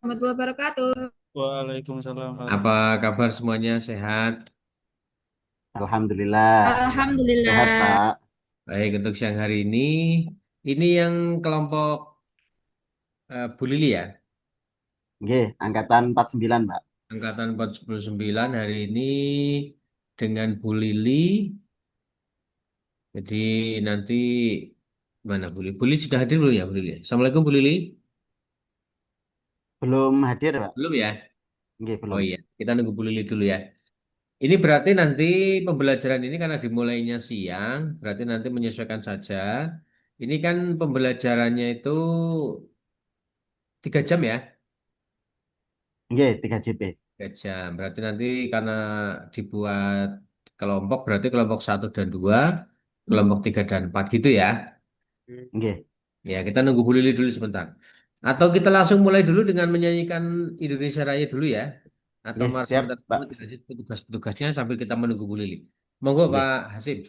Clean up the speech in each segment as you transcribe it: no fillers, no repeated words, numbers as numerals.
Warahmatullahi wabarakatuh. Waalaikumsalam Apa warahmatullahi kabar semuanya sehat? Alhamdulillah. Sehat, Alhamdulillah. Pak. Baik, untuk siang hari ini yang kelompok Bu Lili ya, Nggih, angkatan 49, Pak. angkatan 49 hari ini dengan Bu Lili. Jadi nanti mana Bu Lili? Bu Lili sudah hadir belum ya Bu Lili? Assalamualaikum Bu Lili. Belum hadir, Pak. Belum ya? Nggih, Oh belum. iya, kita nunggu Bu Lili dulu ya. Ini berarti nanti pembelajaran ini karena dimulainya siang, berarti nanti menyesuaikan saja. Ini kan pembelajarannya itu 3 jam ya. Nggih, 3 JP. 3 jam. Berarti nanti karena dibuat kelompok, berarti kelompok 1 dan 2, kelompok 3 dan 4 gitu ya. Nggih. Ya, kita nunggu Bu Lili dulu sebentar. Atau kita langsung mulai dulu dengan menyanyikan Indonesia Raya dulu ya. Atau Nggih, mari siap, sebentar dulu Pak. dilanjut petugas-petugasnya sambil kita menunggu Bu Lili. Monggo Pak Nggih. Hasib,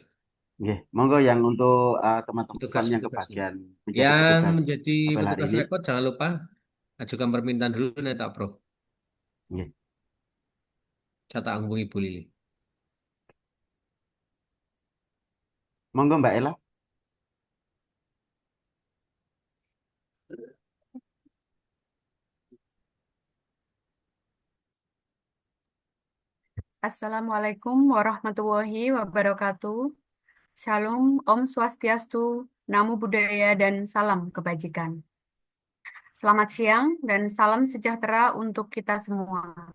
Nggih. Monggo yang untuk teman-teman yang petugas-petugasnya. kebagian menjadi Yang petugas menjadi apel hari petugas ini. rekod jangan lupa ajukan permintaan dulu nih tak Prof. Nggih. Saya tak hubungi Bu Lili. Monggo, Mbak Ella. Assalamualaikum warahmatullahi wabarakatuh. Shalom, Om Swastiastu, Namo Buddhaya, dan salam kebajikan. Selamat siang dan salam sejahtera untuk kita semua.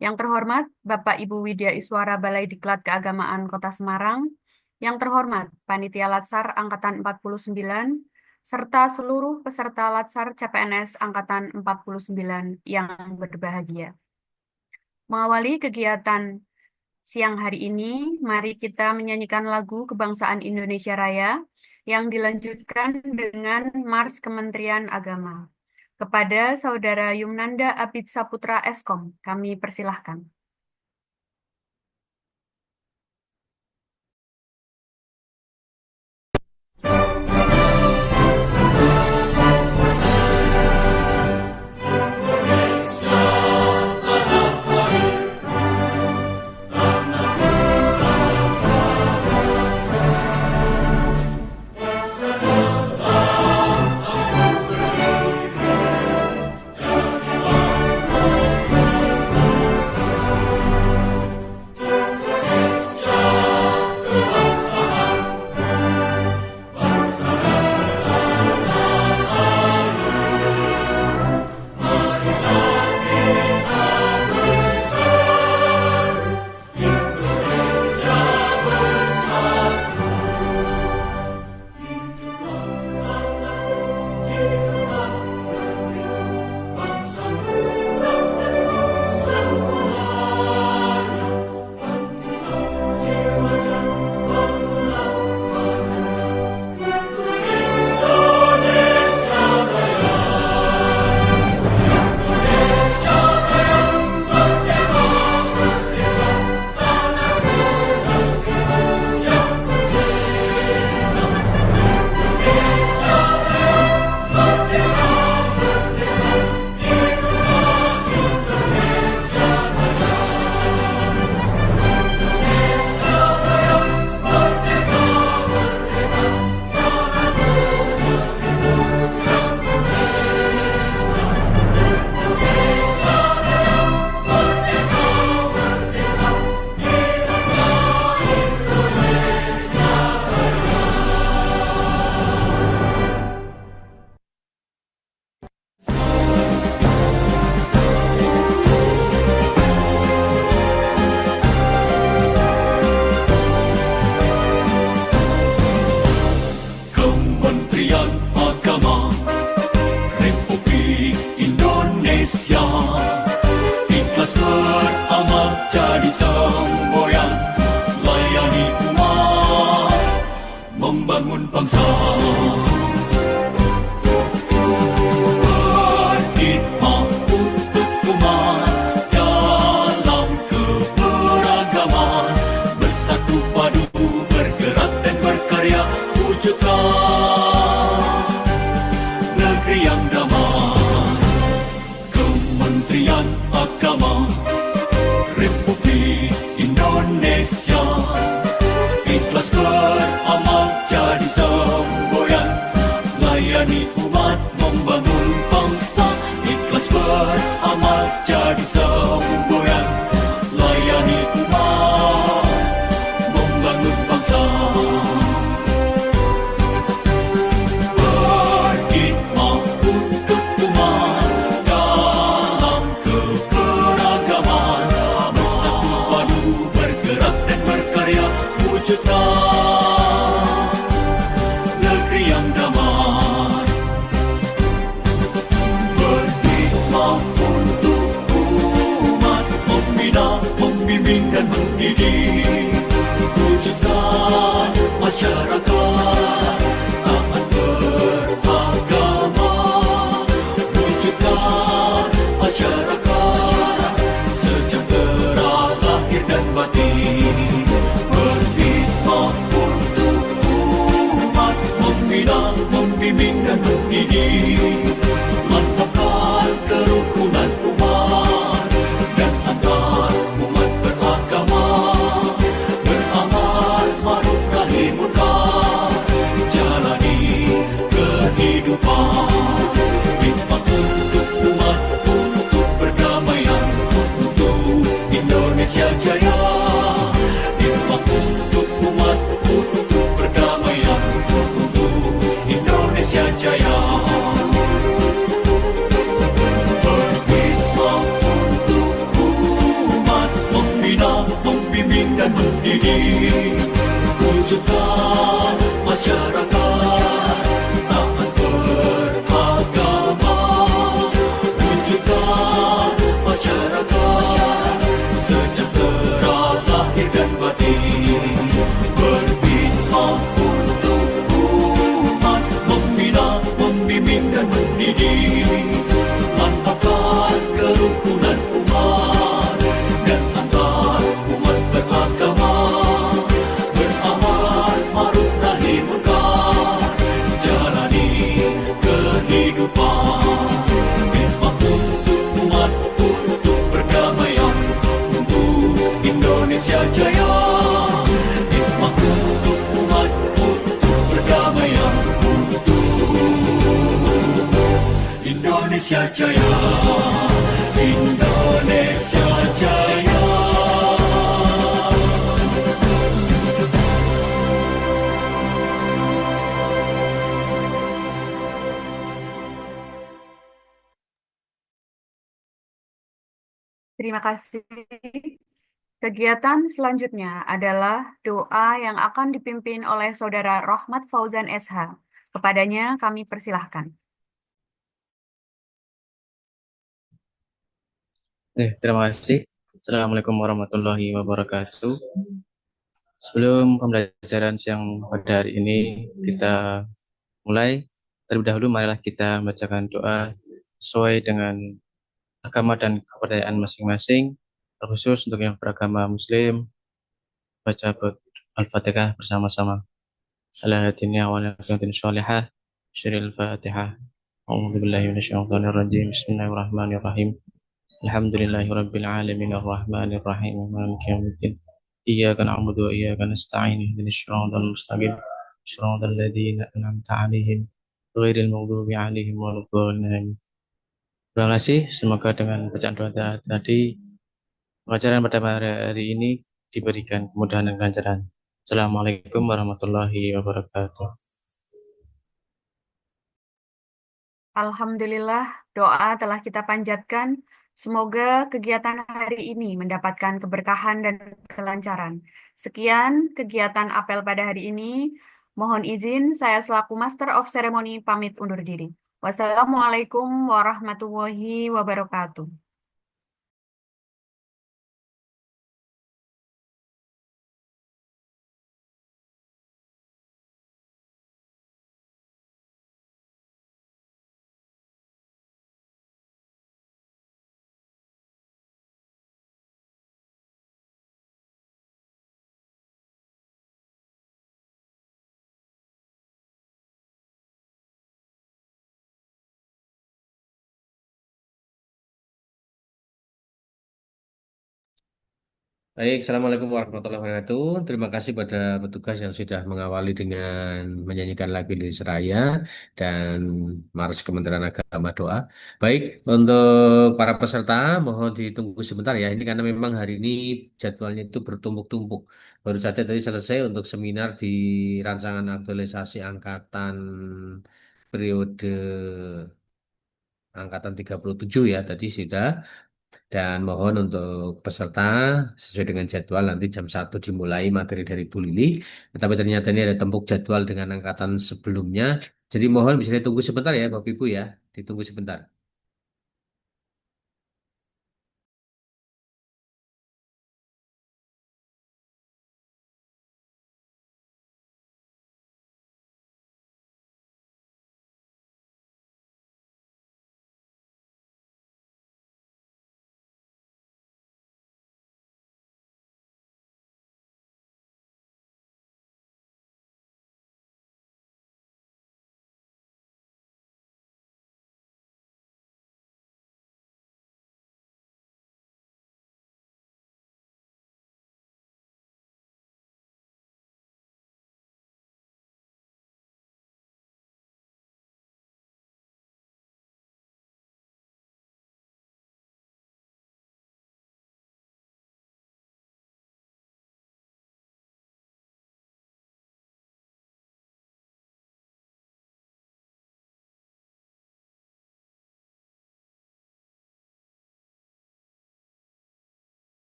Yang terhormat Bapak Ibu Widya Iswara Balai Diklat Keagamaan Kota Semarang, yang terhormat Panitia Latsar Angkatan 49, serta seluruh peserta Latsar CPNS Angkatan 49 yang berbahagia. Mengawali kegiatan siang hari ini, mari kita menyanyikan lagu Kebangsaan Indonesia Raya yang dilanjutkan dengan Mars Kementerian Agama. Kepada Saudara Yumnanda Abid Saputra Eskom, kami persilahkan. Kementerian Agama Republik Indonesia ikhlas beramal jadi semboyan, layani umat membangun bangsa. Ikhlas beramal jadi semboyan, layani umat membangun bangsa. Berkhidmat untuk umat dalam keberagaman, bersatu padu bergerak dan berkarya, wujudkan negeri yang damai. Berkhidmat untuk umat, membina, membimbing dan mendidik, wujudkan masyarakat taat beragama, wujudkan masyarakat sejahtera lahir dan batin. Berkhidmat untuk umat, membina, membimbing dan mendidik, mantapkan kerukunan umat dan antar umat beragama, beramal ma'ruf nahi munkar, jalani kehidupan. Khidmat untuk umat, untuk perdamaian, untuk Indonesia Jaya. Khidmat untuk umat, untuk perdamaian, untuk Indonesia Jaya. Berkhidmat untuk umat, membina, membimbing dan mendidik, wujudkan masyarakat taat beragama, wujudkan masyarakat sejahtera lahir dan batin. Berkhidmat untuk umat, membina, membimbing dan mendidik, mantapkan kerukunan umat dan antar umat beragama, beramal ma'ruf nahi munkar, jalani kehidupan. Khidmat untuk umat, untuk perdamaian, untuk Indonesia Jaya. Khidmat untuk umat, untuk perdamaian, untuk Indonesia Jaya. Indonesia Jaya. Terima kasih. Kegiatan selanjutnya adalah doa yang akan dipimpin oleh Saudara Rahmat Fauzan SH. Kepadanya kami persilahkan. Terima kasih. Assalamualaikum warahmatullahi wabarakatuh. Sebelum pembelajaran siang pada hari ini kita mulai, terlebih dahulu marilah kita membacakan doa sesuai dengan agama dan kepercayaan masing-masing, terkhusus untuk yang beragama Muslim, baca Al-Fatihah bersama-sama. Ala hadini awal yakin sholihah, syiril Fatihah. A'udzu billahi minasyaitonir rajim. Bismillahirrahmanirrahim. Alhamdulillahirabbil alamin arrahmanir rahim maliki yaumiddin. Iyyaka na'budu wa iyyaka nasta'in ihdinas siratal mustaqim. Siratal ladzina an'amta 'alaihim ghairil maghdubi 'alaihim waladdallin. Terima kasih. Semoga dengan bacaan doa tadi pengajaran pada hari ini diberikan kemudahan dan kelancaran. Assalamualaikum warahmatullahi wabarakatuh. Alhamdulillah, doa telah kita panjatkan. Semoga kegiatan hari ini mendapatkan keberkahan dan kelancaran. Sekian kegiatan apel pada hari ini. Mohon izin, saya selaku Master of Ceremony pamit undur diri. Wassalamualaikum warahmatullahi wabarakatuh. Baik, Assalamualaikum warahmatullahi wabarakatuh. Terima kasih pada petugas yang sudah mengawali dengan menyanyikan lagu Indonesia Raya dan Mars Kementerian Agama doa. Baik, untuk para peserta mohon ditunggu sebentar ya. Ini karena memang hari ini jadwalnya itu bertumpuk-tumpuk. Baru saja tadi selesai untuk seminar di rancangan aktualisasi angkatan periode angkatan 37 ya. Tadi sudah. Dan mohon untuk peserta sesuai dengan jadwal nanti jam 1 dimulai materi dari Bu Lili. Tapi ternyata ini ada tempuk jadwal dengan angkatan sebelumnya. Jadi mohon bisa ditunggu sebentar ya Bapak Ibu ya. Ditunggu sebentar.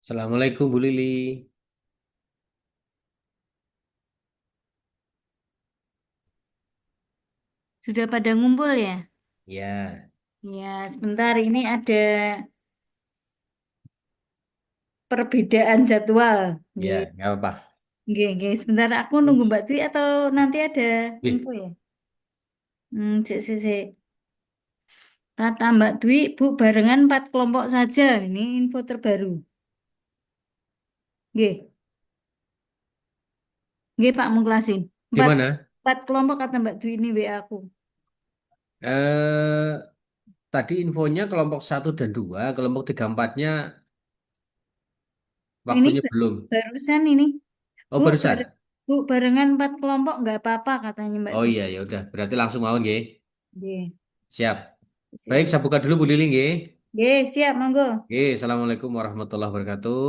Assalamualaikum Bu Lili. Sudah pada ngumpul ya? Ya, Ya, sebentar ini ada perbedaan jadwal. ya, Nggih, nggak apa-apa. nggih, nggih. Sebentar aku nunggu Mbak Dwi atau nanti ada info Ih, ya? Cek, cek, cek. Kata Mbak Dwi, Bu, barengan 4 kelompok saja. Ini info terbaru. Nggih, nggih Pak Muklasin. Empat, gimana? 4 kelompok kata Mbak Dwi ini WA aku. Eh, tadi infonya kelompok 1 dan 2, kelompok 3, 4-nya Ini waktunya belum. barusan ini. Oh, Bu, barusan. Bu, barengan 4 kelompok nggak apa-apa katanya Mbak Oh Dwi. iya, ya udah. Berarti langsung mau nggih. Nggih, Siap. Baik, siap. saya buka dulu Bu Lili nggih. Nggih, siap, monggo. Oke, Assalamualaikum warahmatullahi wabarakatuh.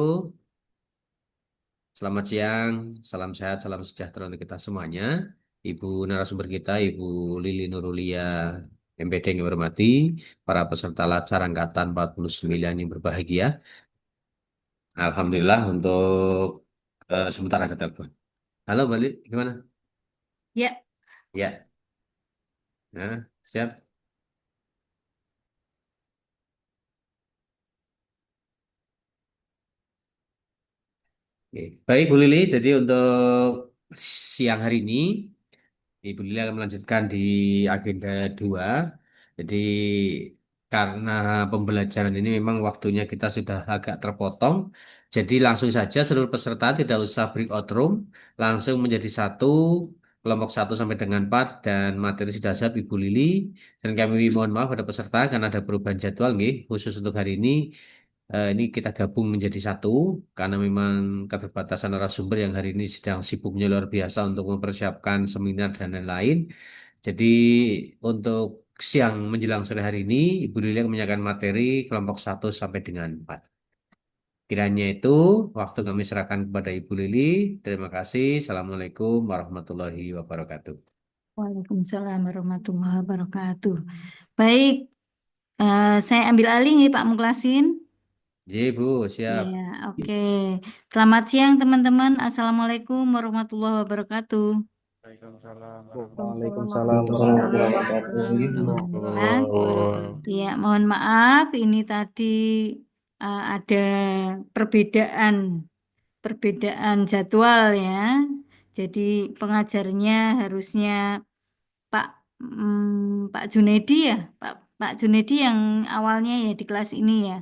Selamat siang, salam sehat, salam sejahtera untuk kita semuanya. Ibu narasumber kita, Ibu Lili Nurulia MPD yang hormati, para peserta Latsar Angkatan 49 yang berbahagia. Alhamdulillah untuk sebentar ada telepon. Halo Bali, gimana? Ya, Ya, nah, siap. Oke. Baik Bu Lili, jadi untuk siang hari ini Ibu Lili akan melanjutkan di agenda 2. Jadi karena pembelajaran ini memang waktunya kita sudah agak terpotong. Jadi langsung saja seluruh peserta tidak usah breakout room. Langsung menjadi satu, kelompok 1 sampai dengan 4. Dan materi sudah siap Ibu Lili. Dan kami mohon maaf pada peserta karena ada perubahan jadwal nggih. Khusus untuk hari ini. Ini kita gabung menjadi satu karena memang keterbatasan narasumber yang hari ini sedang sibuknya luar biasa untuk mempersiapkan seminar dan lain-lain. Jadi untuk siang menjelang sore hari ini, Ibu Lili akan menyampaikan materi kelompok 1 sampai dengan 4. Kiranya itu waktu kami serahkan kepada Ibu Lili. Terima kasih. Assalamualaikum warahmatullahi wabarakatuh. Waalaikumsalam warahmatullahi wabarakatuh. Baik, saya ambil alih nih Pak Muklasin. Ji, Bu, siap. Ya, oke. Selamat siang teman-teman. Assalamualaikum warahmatullahi wabarakatuh. Waalaikumsalam warahmatullahi wabarakatuh. Alhamdulillah. Ya, mohon maaf ini tadi ada perbedaan jadwal ya. Jadi pengajarnya harusnya Pak Pak Junedi ya, Pak Junedi yang awalnya ya di kelas ini ya.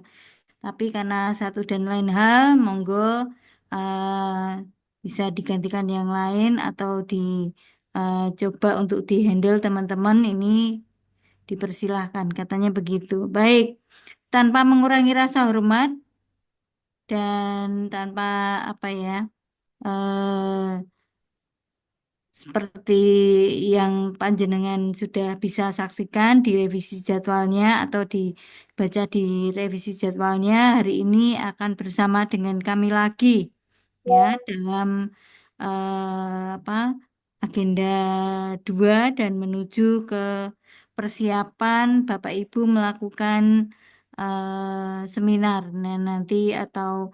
Tapi karena satu dan lain hal, monggo bisa digantikan yang lain atau dicoba untuk dihandle teman-teman ini dipersilahkan, katanya begitu. Baik, tanpa mengurangi rasa hormat dan tanpa apa ya, eh, seperti yang panjenengan sudah bisa saksikan di revisi jadwalnya atau dibaca di revisi jadwalnya, hari ini akan bersama dengan kami lagi ya dalam apa agenda 2 dan menuju ke persiapan Bapak Ibu melakukan seminar nanti atau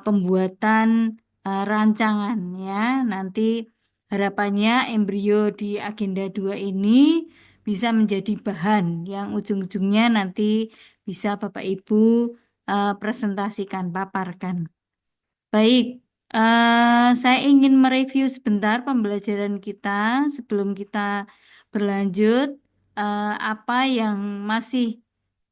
pembuatan rancangan ya nanti. Harapannya embrio di agenda 2 ini bisa menjadi bahan yang ujung-ujungnya nanti bisa Bapak Ibu presentasikan, paparkan. Baik, saya ingin mereview sebentar pembelajaran kita sebelum kita berlanjut. Apa yang masih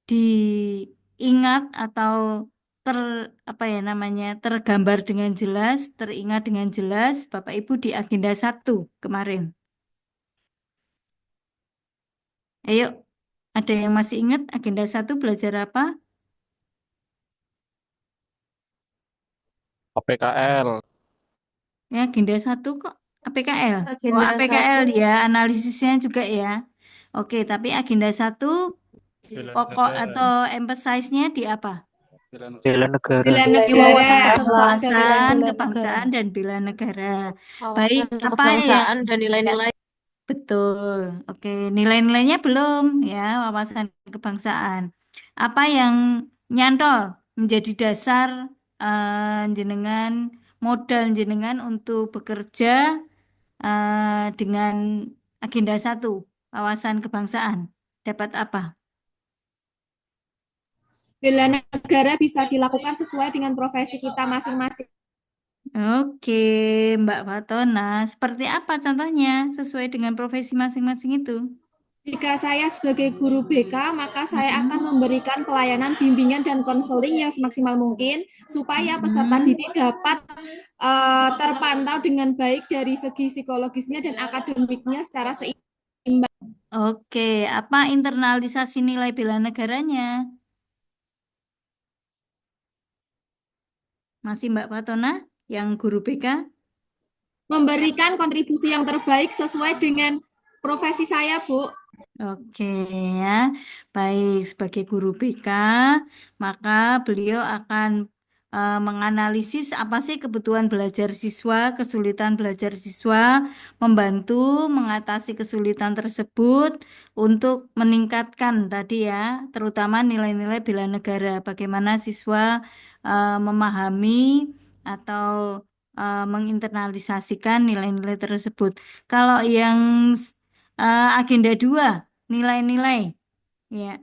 diingat atau ter apa ya namanya tergambar dengan jelas, teringat dengan jelas Bapak Ibu di agenda 1 kemarin. Ayo, ada yang masih ingat agenda 1 belajar apa? APKL. Ya, agenda 1 kok APKL. Oh, Agenda APKL 1 ya, analisisnya juga ya. Oke, tapi agenda 1 pokok atau emphasize-nya di apa? Bela negara. bela Bela negara, negara. kebangsaan dan Wawasan bela negara, kebangsaan dan bela negara. Baik, wawasan apa yang kebangsaan dan nilai-nilai. betul? Oke, nilai-nilainya belum ya, wawasan kebangsaan. Apa yang nyantol menjadi dasar jenengan modal jenengan untuk bekerja dengan agenda 1, wawasan kebangsaan. Dapat apa? Bela negara bisa dilakukan sesuai dengan profesi kita masing-masing. Oke, Mbak Fatona, seperti apa contohnya sesuai dengan profesi masing-masing itu? Jika saya sebagai guru BK, maka saya akan memberikan pelayanan bimbingan dan konseling yang semaksimal mungkin supaya peserta didik dapat terpantau dengan baik dari segi psikologisnya dan akademiknya secara seimbang. Oke, apa internalisasi nilai bela negaranya? Masih Mbak Fatona yang guru BK? Memberikan kontribusi yang terbaik sesuai dengan profesi saya, Bu. Oke ya, baik sebagai guru BK, maka beliau akan menganalisis apa sih kebutuhan belajar siswa, kesulitan belajar siswa, membantu mengatasi kesulitan tersebut untuk meningkatkan tadi ya, terutama nilai-nilai bela negara, bagaimana siswa memahami atau menginternalisasikan nilai-nilai tersebut. Kalau yang agenda 2 nilai-nilai. Ya,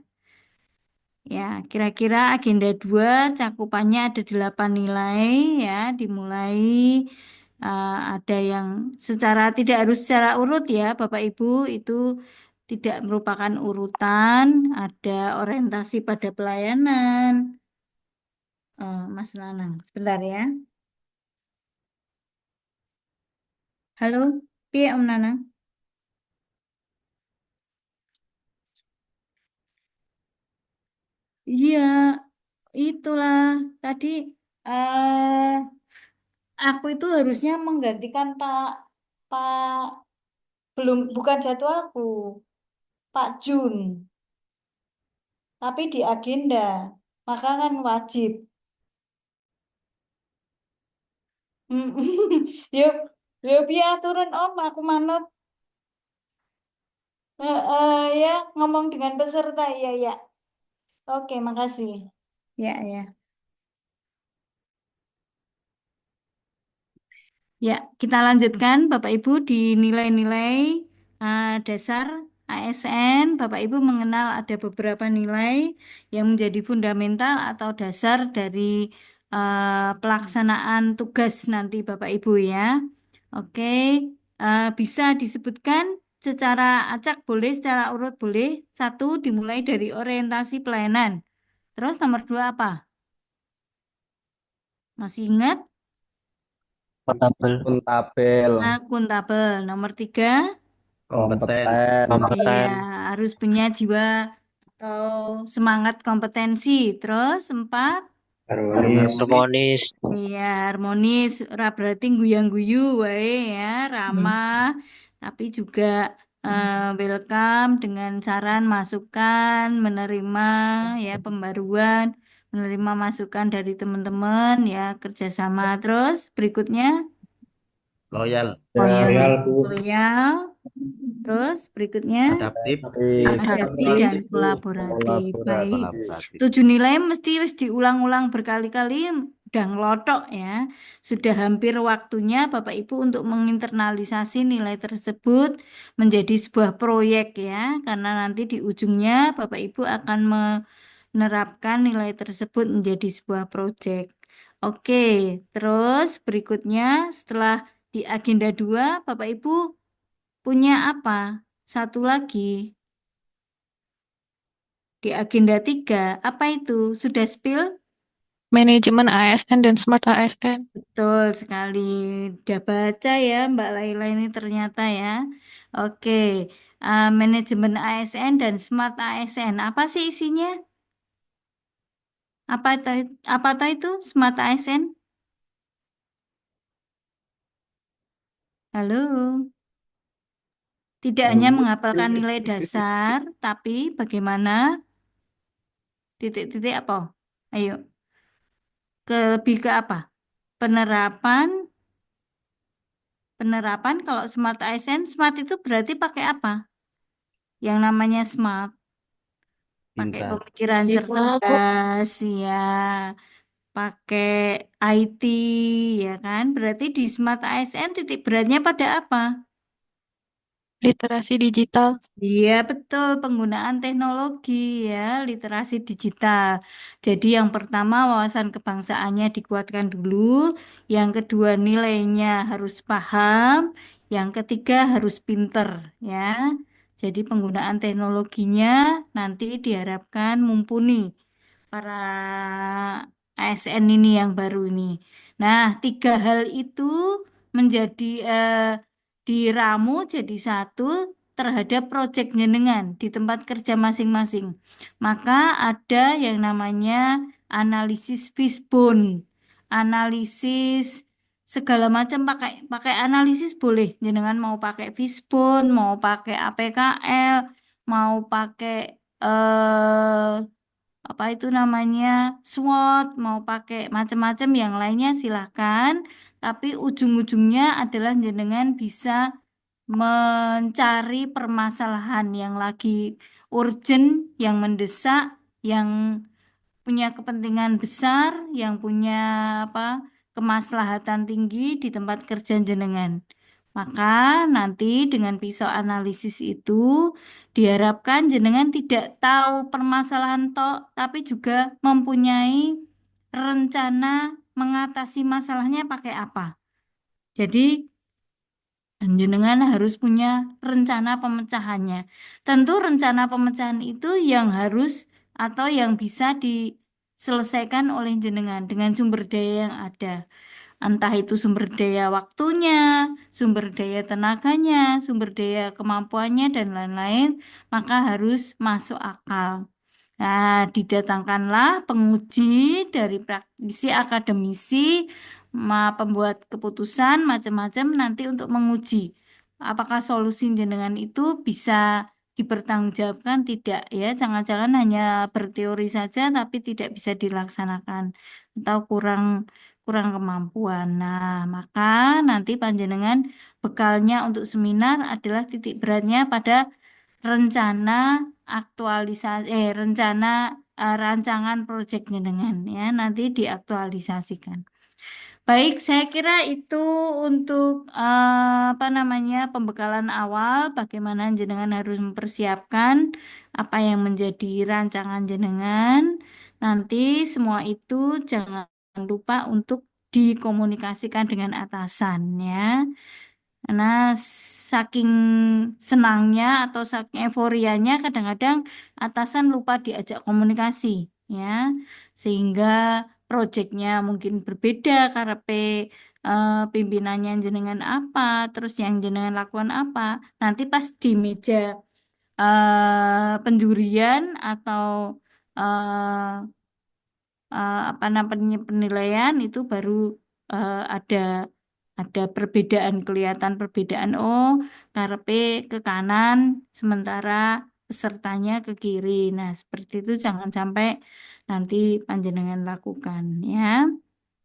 ya, kira-kira agenda 2 cakupannya ada 8 nilai ya, dimulai ada yang secara tidak harus secara urut ya, Bapak Ibu, itu tidak merupakan urutan, ada orientasi pada pelayanan. Mas Nanang, sebentar ya. Halo, piye Om Nanang? Iya, itulah tadi eh aku itu harusnya menggantikan Pak belum bukan jadwalku, Pak Jun, tapi di agenda. Maka kan wajib. Yuk, yuk biar turun Om, aku manut. Ya, ngomong dengan peserta, ya ya. Oke, makasih. Ya ya. Ya, kita lanjutkan Bapak Ibu di nilai-nilai dasar ASN. Bapak Ibu mengenal ada beberapa nilai yang menjadi fundamental atau dasar dari pelaksanaan tugas nanti Bapak Ibu ya. Oke, bisa disebutkan secara acak boleh, secara urut boleh. 1 dimulai dari orientasi pelayanan. Terus nomor 2 apa? Masih ingat? Kontabel. Akuntabel, Akuntabel. Nomor 3. kompeten, Iya, Kompeten. harus punya jiwa atau semangat kompetensi. Terus 4, Harmonis. iya harmonis, ora berarti guyang-guyu wae ya, ramah, tapi juga welcome dengan saran, masukan, menerima ya pembaruan, menerima masukan dari teman-teman ya kerjasama. Terus berikutnya loyal, Loyal, Bu. loyal. Terus berikutnya adaptif, adaptif dan kolaboratif. Baik. kolaboratif. 7 nilai mesti wis diulang-ulang berkali-kali, udah ngelotok ya. Sudah hampir waktunya Bapak Ibu untuk menginternalisasi nilai tersebut menjadi sebuah proyek ya. Karena nanti di ujungnya Bapak Ibu akan menerapkan nilai tersebut menjadi sebuah proyek. Oke, terus berikutnya setelah di agenda 2 Bapak Ibu punya apa? Satu lagi di agenda 3, apa itu? Sudah spill? Manajemen ASN dan Smart ASN. Betul sekali. Udah baca ya Mbak Laila ini ternyata ya. Oke, manajemen ASN dan Smart ASN. Apa sih isinya? Apa itu Smart ASN? Halo. Tidak hanya menghafalkan nilai dasar, tapi bagaimana titik-titik apa? Ayo, lebih ke apa? Penerapan kalau smart ASN, smart itu berarti pakai apa? Yang namanya smart, pakai Pintar, pemikiran Sifat, Bu. cerdas, ya. pakai IT, ya kan? Berarti di Smart ASN titik beratnya pada apa? Literasi digital. Iya, betul. Penggunaan teknologi ya, literasi digital. Jadi yang pertama wawasan kebangsaannya dikuatkan dulu. Yang kedua nilainya harus paham. Yang ketiga harus pinter ya. Jadi penggunaan teknologinya nanti diharapkan mumpuni para ASN ini yang baru ini. Nah, tiga hal itu menjadi diramu jadi satu terhadap proyek jenengan di tempat kerja masing-masing. Maka ada yang namanya analisis fishbone, analisis segala macam pakai pakai analisis boleh. Jenengan mau pakai fishbone, mau pakai APKL, mau pakai apa itu namanya SWOT, mau pakai macam-macam yang lainnya silahkan. Tapi ujung-ujungnya adalah jenengan bisa mencari permasalahan yang lagi urgent, yang mendesak, yang punya kepentingan besar, yang punya apa kemaslahatan tinggi di tempat kerja jenengan. Maka nanti dengan pisau analisis itu diharapkan jenengan tidak tahu permasalahan tok, tapi juga mempunyai rencana mengatasi masalahnya pakai apa. Jadi jenengan harus punya rencana pemecahannya. Tentu rencana pemecahan itu yang harus atau yang bisa diselesaikan oleh jenengan dengan sumber daya yang ada. Entah itu sumber daya waktunya, sumber daya tenaganya, sumber daya kemampuannya, dan lain-lain, maka harus masuk akal. Nah, didatangkanlah penguji dari praktisi akademisi, pembuat keputusan macam-macam nanti untuk menguji apakah solusi jenengan itu bisa dipertanggungjawabkan tidak ya. Jangan-jangan hanya berteori saja tapi tidak bisa dilaksanakan atau kurang kurang kemampuan. Nah, maka nanti panjenengan bekalnya untuk seminar adalah titik beratnya pada rencana rencana rancangan proyeknya dengan ya nanti diaktualisasikan. Baik, saya kira itu untuk apa namanya pembekalan awal bagaimana jenengan harus mempersiapkan apa yang menjadi rancangan jenengan. Nanti semua itu jangan lupa untuk dikomunikasikan dengan atasan ya. Karena saking senangnya atau saking euforianya kadang-kadang atasan lupa diajak komunikasi ya. Sehingga proyeknya mungkin berbeda karena pimpinannya jenengan apa, terus yang jenengan lakukan apa. Nanti pas di meja penjurian atau eh, apa namanya penilaian itu baru ada perbedaan kelihatan perbedaan oh karepe ke kanan sementara pesertanya ke kiri. Nah, seperti itu jangan sampai nanti panjenengan lakukan ya.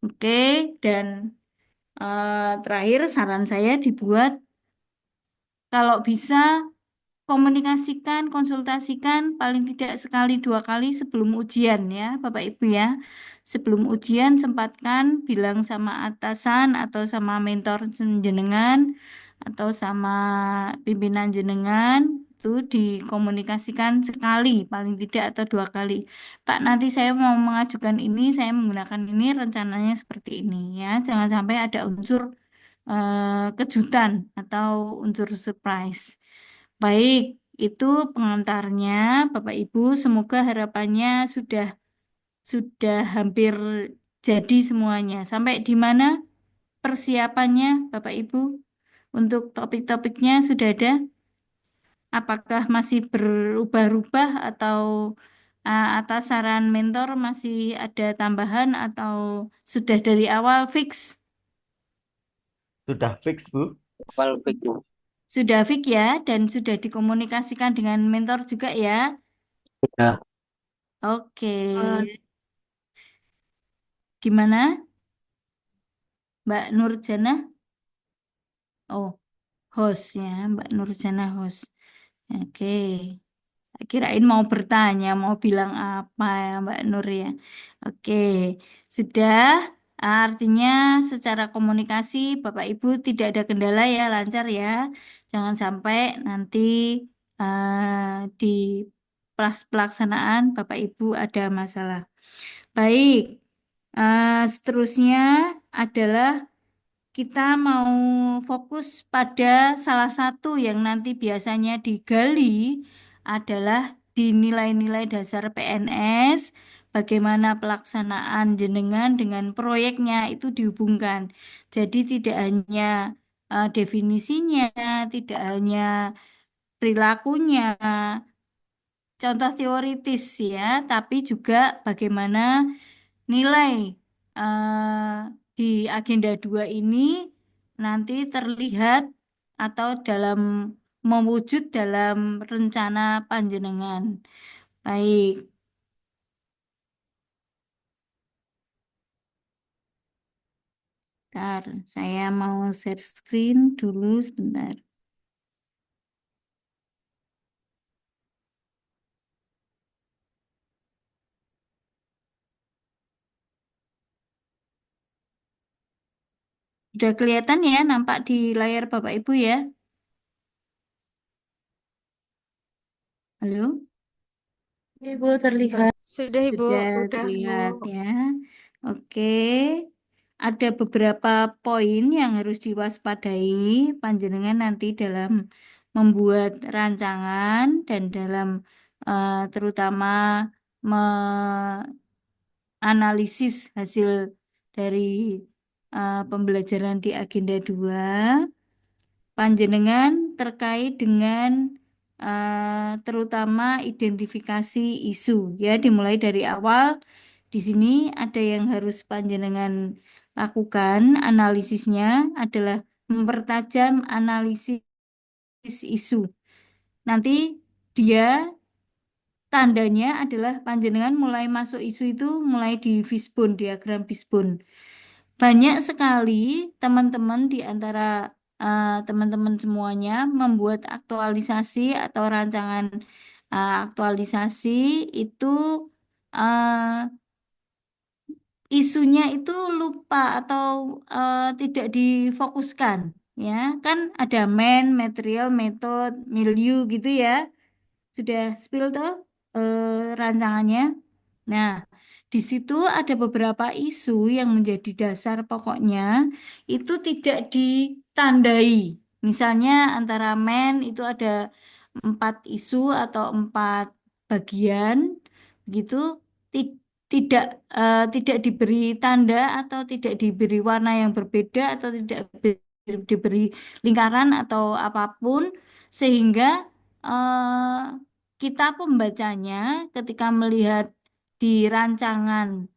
Oke, dan terakhir saran saya dibuat kalau bisa komunikasikan, konsultasikan paling tidak sekali dua kali sebelum ujian ya, Bapak Ibu ya. Sebelum ujian sempatkan bilang sama atasan atau sama mentor jenengan atau sama pimpinan jenengan itu dikomunikasikan sekali paling tidak atau dua kali. Pak, nanti saya mau mengajukan ini, saya menggunakan ini, rencananya seperti ini ya. Jangan sampai ada unsur kejutan atau unsur surprise. Baik, itu pengantarnya Bapak Ibu. Semoga harapannya sudah hampir jadi semuanya. Sampai di mana persiapannya Bapak Ibu? Untuk topik-topiknya sudah ada? Apakah masih berubah-ubah atau atas saran mentor masih ada tambahan atau sudah dari awal fix? Sudah fix, Bu. Awal pikir. Sudah fix ya dan sudah dikomunikasikan dengan mentor juga ya. Ya, Oke. Gimana Mbak Nurjana? Oh, host ya, Mbak Nurjana host. Oke. Kirain mau bertanya, mau bilang apa ya Mbak Nur ya. Oke, sudah. Artinya secara komunikasi Bapak Ibu tidak ada kendala ya, lancar ya. Jangan sampai nanti di pelaksanaan Bapak Ibu ada masalah. Baik, seterusnya adalah kita mau fokus pada salah satu yang nanti biasanya digali adalah di nilai-nilai dasar PNS, bagaimana pelaksanaan jenengan dengan proyeknya itu dihubungkan. Jadi tidak hanya definisinya, tidak hanya perilakunya, contoh teoritis ya, tapi juga bagaimana nilai eh, di agenda 2 ini nanti terlihat atau mewujud dalam rencana panjenengan. Baik, bentar, saya mau share screen dulu sebentar. Sudah kelihatan ya, nampak di layar Bapak Ibu ya? Halo? Ibu terlihat. Sudah, Ibu. Sudah Udah, Bu. terlihat ya. Oke. Ada beberapa poin yang harus diwaspadai panjenengan nanti dalam membuat rancangan dan dalam terutama menganalisis hasil dari pembelajaran di agenda 2 panjenengan terkait dengan terutama identifikasi isu ya, dimulai dari awal. Di sini ada yang harus panjenengan lakukan, analisisnya adalah mempertajam analisis isu. Nanti dia tandanya adalah panjenengan mulai masuk isu itu mulai di fishbone, diagram fishbone. Banyak sekali teman-teman di antara teman-teman semuanya membuat aktualisasi atau rancangan aktualisasi itu uh, isunya itu lupa atau tidak difokuskan ya kan ada material, method, milieu gitu ya. Sudah spill tuh rancangannya. Nah, di situ ada beberapa isu yang menjadi dasar pokoknya itu tidak ditandai. Misalnya antara itu ada 4 isu atau 4 bagian, gitu. Ti- tidak diberi tanda atau tidak diberi warna yang berbeda atau tidak diberi lingkaran atau apapun sehingga kita pembacanya ketika melihat di rancangan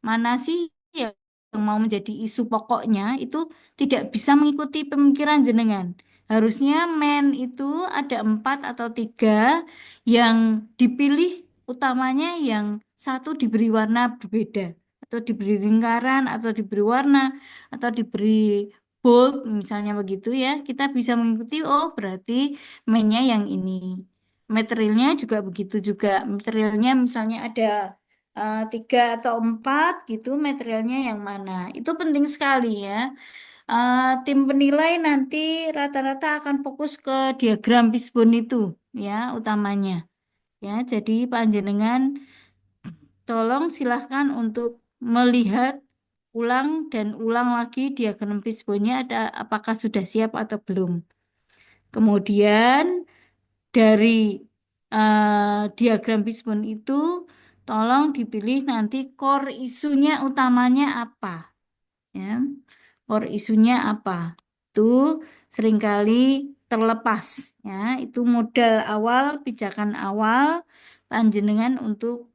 mana sih yang mau menjadi isu pokoknya itu tidak bisa mengikuti pemikiran jenengan. Harusnya itu ada 4 atau 3 yang dipilih utamanya yang satu diberi warna berbeda atau diberi lingkaran atau diberi warna atau diberi bold misalnya begitu ya. Kita bisa mengikuti oh berarti mainnya yang ini. Materialnya juga begitu juga. Materialnya misalnya ada 3 atau 4 gitu materialnya yang mana. Itu penting sekali ya. Tim penilai nanti rata-rata akan fokus ke diagram fishbone itu ya utamanya. Ya, jadi panjenengan tolong silahkan untuk melihat ulang dan ulang lagi diagram fishbone-nya ada apakah sudah siap atau belum. Kemudian dari diagram fishbone itu tolong dipilih nanti core isunya utamanya apa ya. Core isunya apa? Itu seringkali terlepas ya. Itu modal awal, pijakan awal panjenengan untuk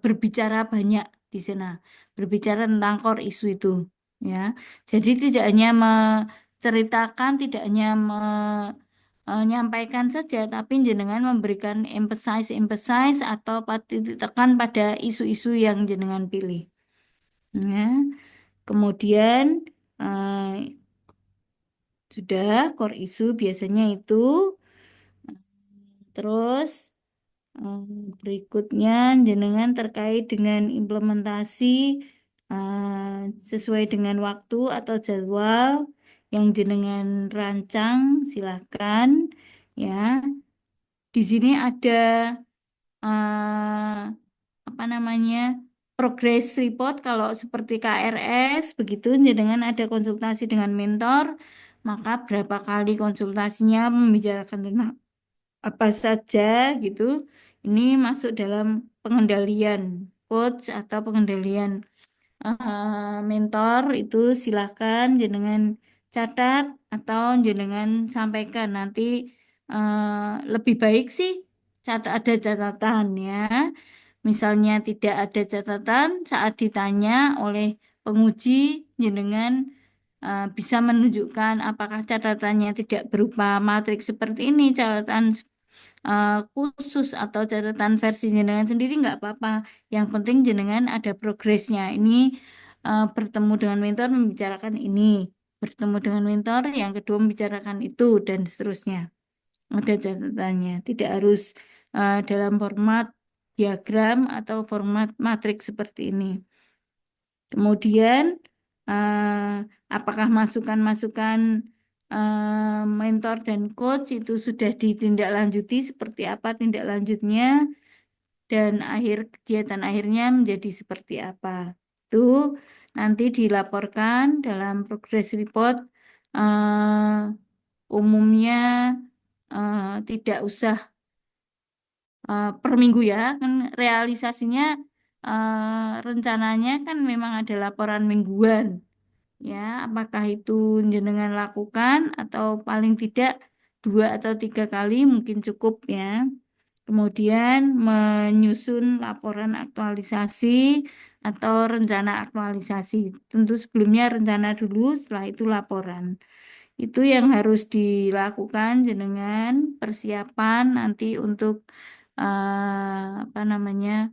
berbicara banyak di sana. Berbicara tentang core isu itu ya. Jadi tidak hanya menceritakan, tidak hanya menyampaikan saja, tapi jenengan memberikan emphasize atau titik tekan pada isu-isu yang jenengan pilih. Ya. Kemudian sudah core isu biasanya itu terus Berikutnya jenengan terkait dengan implementasi sesuai dengan waktu atau jadwal yang jenengan rancang, silakan ya. Di sini ada eh, apa namanya progress report kalau seperti KRS begitu jenengan ada konsultasi dengan mentor, maka berapa kali konsultasinya membicarakan tentang apa saja gitu. Ini masuk dalam pengendalian coach atau pengendalian mentor itu silakan jenengan catat atau jenengan sampaikan nanti lebih baik sih ada catatan ya. Misalnya tidak ada catatan saat ditanya oleh penguji jenengan bisa menunjukkan apakah catatannya tidak berupa matriks seperti ini, catatan khusus atau catatan versi jenengan sendiri nggak apa-apa. Yang penting jenengan ada progresnya. Ini bertemu dengan mentor membicarakan ini, bertemu dengan mentor yang kedua membicarakan itu dan seterusnya. Ada catatannya. Tidak harus dalam format diagram atau format matriks seperti ini. Kemudian apakah masukan-masukan mentor dan coach itu sudah ditindaklanjuti seperti apa tindak lanjutnya dan kegiatan akhirnya menjadi seperti apa. Itu nanti dilaporkan dalam progress report umumnya tidak usah per minggu ya, kan realisasinya rencananya kan memang ada laporan mingguan. Ya, apakah itu jenengan lakukan atau paling tidak 2 atau 3 kali mungkin cukup ya. Kemudian menyusun laporan aktualisasi atau rencana aktualisasi. Tentu sebelumnya rencana dulu, setelah itu laporan. Itu yang harus dilakukan jenengan persiapan nanti untuk apa namanya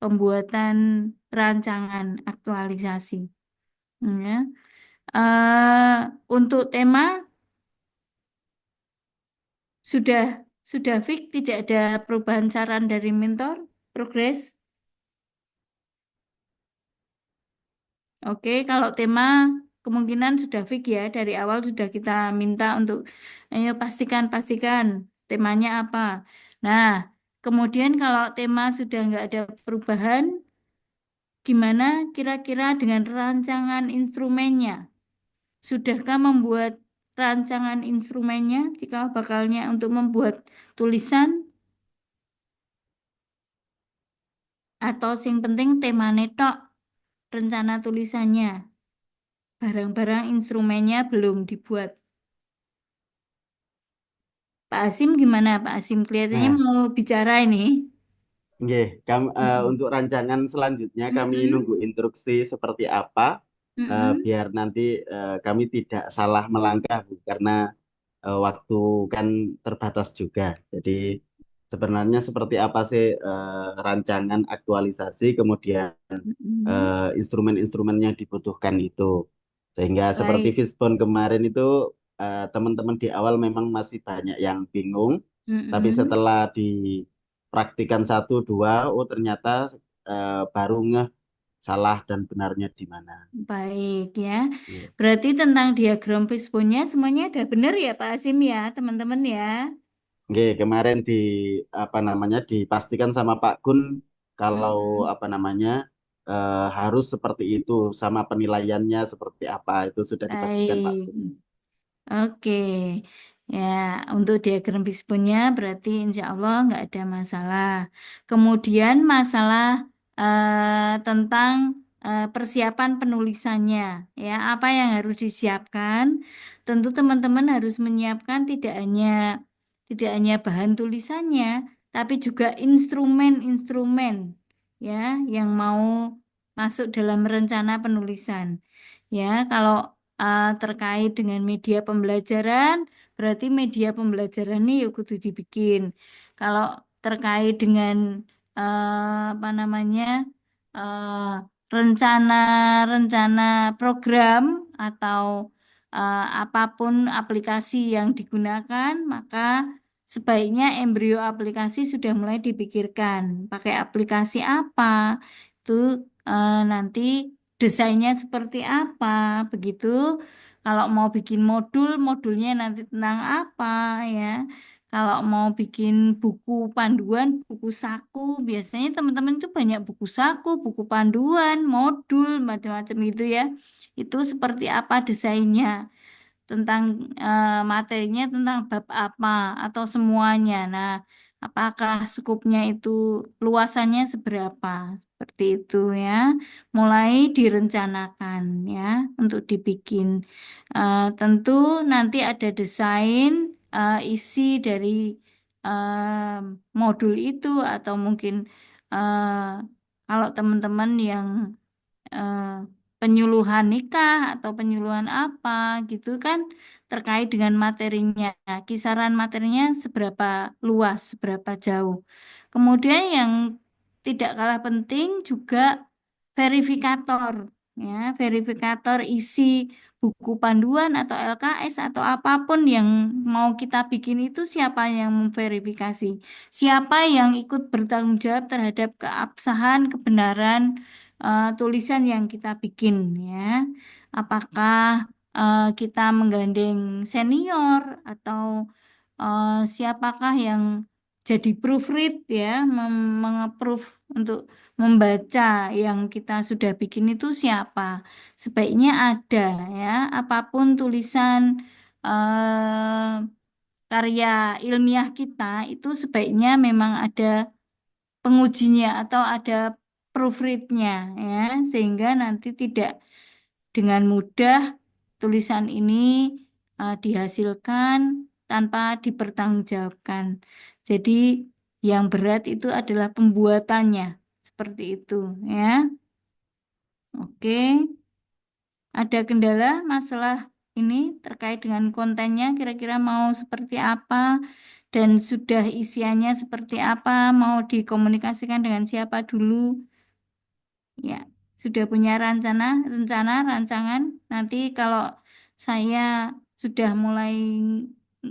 pembuatan rancangan aktualisasi. Ya. Untuk tema sudah fix tidak ada perubahan saran dari mentor progres. Oke, kalau tema kemungkinan sudah fix ya dari awal sudah kita minta untuk ayo pastikan temanya apa. Nah, kemudian kalau tema sudah nggak ada perubahan, gimana kira-kira dengan rancangan instrumennya? Sudahkah membuat rancangan instrumennya cikal bakalnya untuk membuat tulisan atau sing penting tema netok rencana tulisannya barang-barang instrumennya belum dibuat. Pak Asim gimana Pak Asim kelihatannya Nah, mau bicara ini. nggih, Mm-mm. untuk rancangan selanjutnya kami Mm-mm. nunggu instruksi seperti apa, Mm-mm. biar nanti kami tidak salah melangkah, Bu, karena waktu kan terbatas juga. Jadi sebenarnya seperti apa sih rancangan aktualisasi, kemudian Mm-mm. instrumen-instrumen yang dibutuhkan itu. Sehingga seperti Baik. Fishbone kemarin itu teman-teman di awal memang masih banyak yang bingung, tapi Mm-mm. setelah dipraktikan satu dua, oh ternyata baru ngeh salah dan benarnya di mana. Baik ya. Iya. Berarti tentang diagram fishbone-nya semuanya udah benar ya Pak Asim ya, teman-teman ya. Oke, kemarin apa namanya dipastikan sama Pak Gun kalau Mm-mm. apa namanya harus seperti itu sama penilaiannya seperti apa itu sudah dipastikan Pak Baik. Gun. Oke, ya untuk diagram bispunnya berarti insya Allah nggak ada masalah. Kemudian masalah tentang persiapan penulisannya, ya apa yang harus disiapkan? Tentu teman-teman harus menyiapkan tidak hanya bahan tulisannya, tapi juga instrumen-instrumen, ya yang mau masuk dalam rencana penulisan. Ya, kalau terkait dengan media pembelajaran, berarti media pembelajaran ini ya kudu dibikin. Kalau terkait dengan apa namanya eh, rencana-rencana program atau apapun aplikasi yang digunakan, maka sebaiknya embrio aplikasi sudah mulai dipikirkan. Pakai aplikasi apa? Itu nanti desainnya seperti apa? Begitu. Kalau mau bikin modul, modulnya nanti tentang apa ya? Kalau mau bikin buku panduan, buku saku, biasanya teman-teman itu banyak buku saku, buku panduan, modul, macam-macam gitu ya. Itu seperti apa desainnya? Tentang materinya tentang bab apa atau semuanya. Nah, apakah skupnya itu luasannya seberapa? Seperti itu ya. Mulai direncanakan ya untuk dibikin. Tentu nanti ada desain isi dari modul itu atau mungkin eh, kalau teman-teman yang eh, penyuluhan nikah atau penyuluhan apa gitu kan terkait dengan materinya, kisaran materinya seberapa luas, seberapa jauh. Kemudian yang tidak kalah penting juga verifikator, ya, verifikator isi buku panduan atau LKS atau apapun yang mau kita bikin itu siapa yang memverifikasi, siapa yang ikut bertanggung jawab terhadap keabsahan, kebenaran tulisan yang kita bikin ya. Apakah kita menggandeng senior atau siapakah yang jadi proofread ya, mengapprove untuk membaca yang kita sudah bikin itu siapa? Sebaiknya ada ya, apapun tulisan karya ilmiah kita itu sebaiknya memang ada pengujinya atau ada proofreadnya ya sehingga nanti tidak dengan mudah tulisan ini dihasilkan tanpa dipertanggungjawabkan. Jadi yang berat itu adalah pembuatannya seperti itu ya. Oke, ada kendala masalah ini terkait dengan kontennya kira-kira mau seperti apa dan sudah isiannya seperti apa, mau dikomunikasikan dengan siapa dulu? Ya, sudah punya rancangan. Nanti kalau saya sudah mulai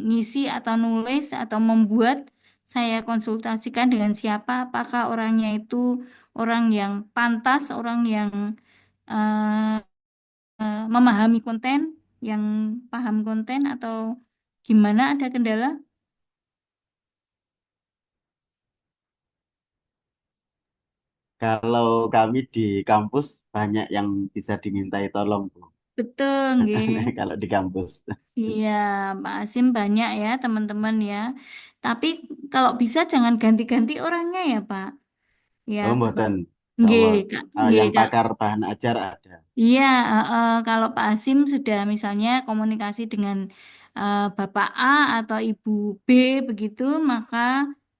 ngisi atau nulis atau membuat, saya konsultasikan dengan siapa, apakah orangnya itu orang yang pantas, orang yang memahami konten, yang paham konten atau gimana, ada kendala? Kalau kami di kampus banyak yang bisa dimintai tolong, Bu. Betul, nggih. Kalau di kampus. Iya, Pak Asim banyak ya teman-teman ya. Tapi kalau bisa jangan ganti-ganti orangnya ya Pak. Ya, Oh, kalau mboten. nggih, Insyaallah. Kak, nggih, Yang Kak. pakar bahan ajar ada. Iya, kalau Pak Asim sudah misalnya komunikasi dengan Bapak A atau Ibu B begitu, maka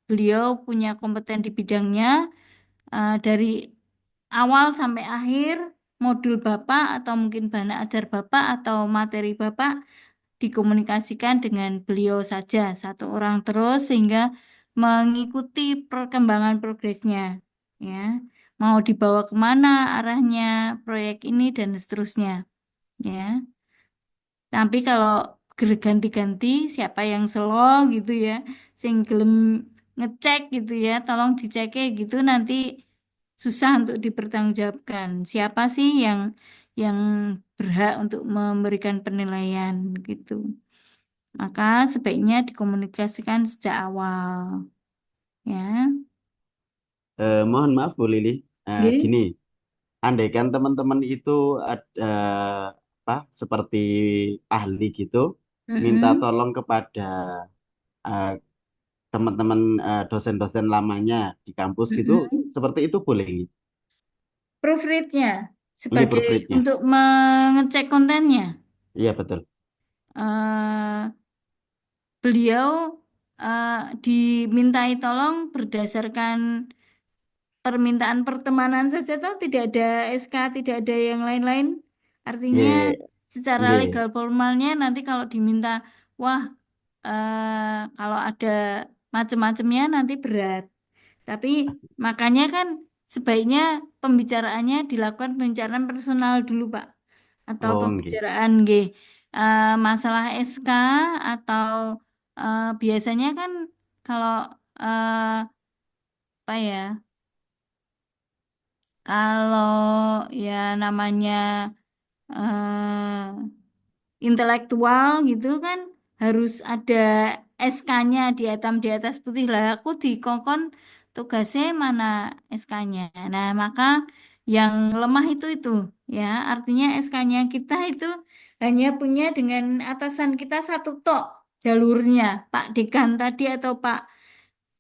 beliau punya kompeten di bidangnya dari awal sampai akhir modul Bapak atau mungkin bahan ajar Bapak atau materi Bapak dikomunikasikan dengan beliau saja satu orang terus sehingga mengikuti perkembangan progresnya ya mau dibawa kemana arahnya proyek ini dan seterusnya ya tapi kalau ganti-ganti siapa yang slow gitu ya sing gelem ngecek gitu ya tolong dicek gitu nanti susah untuk dipertanggungjawabkan siapa sih yang berhak untuk memberikan penilaian gitu. Maka sebaiknya dikomunikasikan sejak awal, ya. Mohon maaf, Bu Lili. Nggih. Gini, andaikan teman-teman itu ada apa seperti ahli gitu, minta Mm-mm. tolong kepada eh, teman-teman dosen-dosen lamanya di kampus gitu, Mm-mm. seperti itu boleh. Proofreadnya Ini sebagai proofreadnya. untuk mengecek kontennya, Iya betul. eh, beliau eh, dimintai tolong berdasarkan permintaan pertemanan saja toh tidak ada SK, tidak ada yang lain-lain. Artinya Nggih, secara nggih. legal formalnya nanti kalau diminta, wah kalau ada macam-macamnya nanti berat. Tapi makanya kan sebaiknya pembicaraannya dilakukan pembicaraan personal dulu, Pak. Atau Oh, nggih. pembicaraan masalah SK atau biasanya kan kalau apa ya, kalau ya namanya eh, intelektual gitu kan harus ada SK-nya di atas putih lah. Aku di Kokon tugasnya mana SK-nya. Nah, maka yang lemah itu ya, artinya SK-nya kita itu hanya punya dengan atasan kita satu tok jalurnya, Pak Dekan tadi atau Pak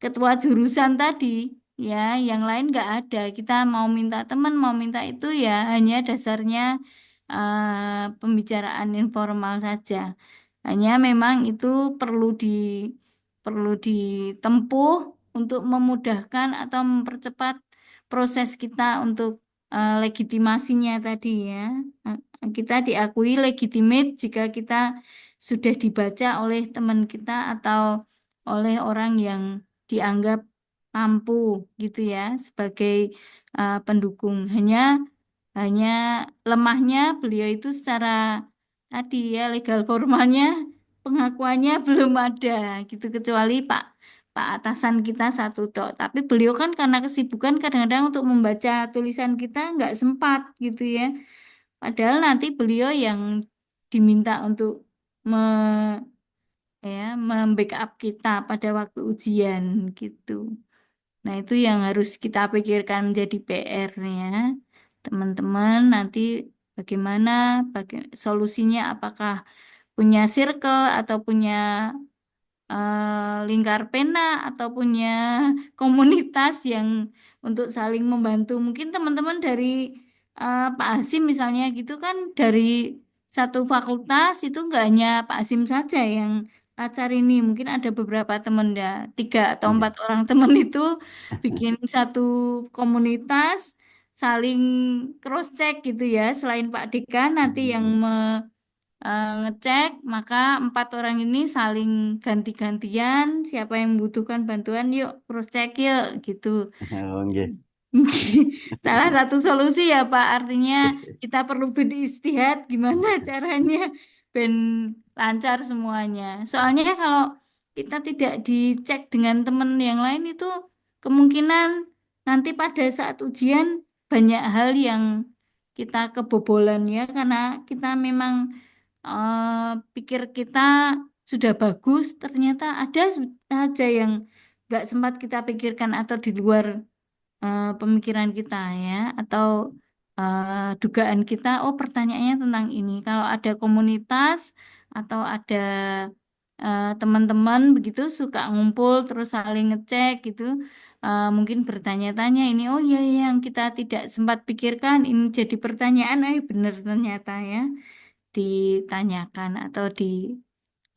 ketua jurusan tadi, ya yang lain nggak ada. Kita mau minta teman mau minta itu ya hanya dasarnya pembicaraan informal saja. Hanya memang itu perlu ditempuh untuk memudahkan atau mempercepat proses kita untuk legitimasinya tadi ya. Kita diakui legitimate jika kita sudah dibaca oleh teman kita atau oleh orang yang dianggap mampu gitu ya sebagai pendukung. Hanya lemahnya beliau itu secara tadi ya legal formalnya pengakuannya belum ada gitu kecuali Pak atasan kita satu dok. Tapi beliau kan karena kesibukan kadang-kadang untuk membaca tulisan kita nggak sempat gitu ya. Padahal nanti beliau yang diminta untuk me, ya membackup kita pada waktu ujian gitu. Nah, itu yang harus kita pikirkan menjadi PR-nya. Teman-teman, nanti bagaimana solusinya apakah punya circle atau punya lingkar pena atau punya komunitas yang untuk saling membantu. Mungkin teman-teman dari Pak Hasim misalnya gitu kan dari satu fakultas itu nggak hanya Pak Hasim saja yang pacar ini. Mungkin ada beberapa teman ya, 3 atau 4 Iya. orang teman itu bikin satu komunitas saling cross check gitu ya. Selain Pak Dekan nanti yang ngecek, maka 4 orang ini saling ganti-gantian. Siapa yang membutuhkan bantuan, yuk cross check yuk gitu. Oh, nggih. Salah satu solusi ya Pak, artinya kita perlu beristihad gimana caranya ben lancar semuanya. Soalnya kalau kita tidak dicek dengan teman yang lain itu kemungkinan nanti pada saat ujian banyak hal yang kita kebobolan ya karena kita memang pikir kita sudah bagus, ternyata ada saja yang nggak sempat kita pikirkan atau di luar pemikiran kita ya, atau dugaan kita, oh pertanyaannya tentang ini. Kalau ada komunitas atau ada teman-teman begitu suka ngumpul terus saling ngecek gitu, mungkin bertanya-tanya ini, oh iya iya, yang kita tidak sempat pikirkan ini jadi pertanyaan, benar ternyata ya ditanyakan atau di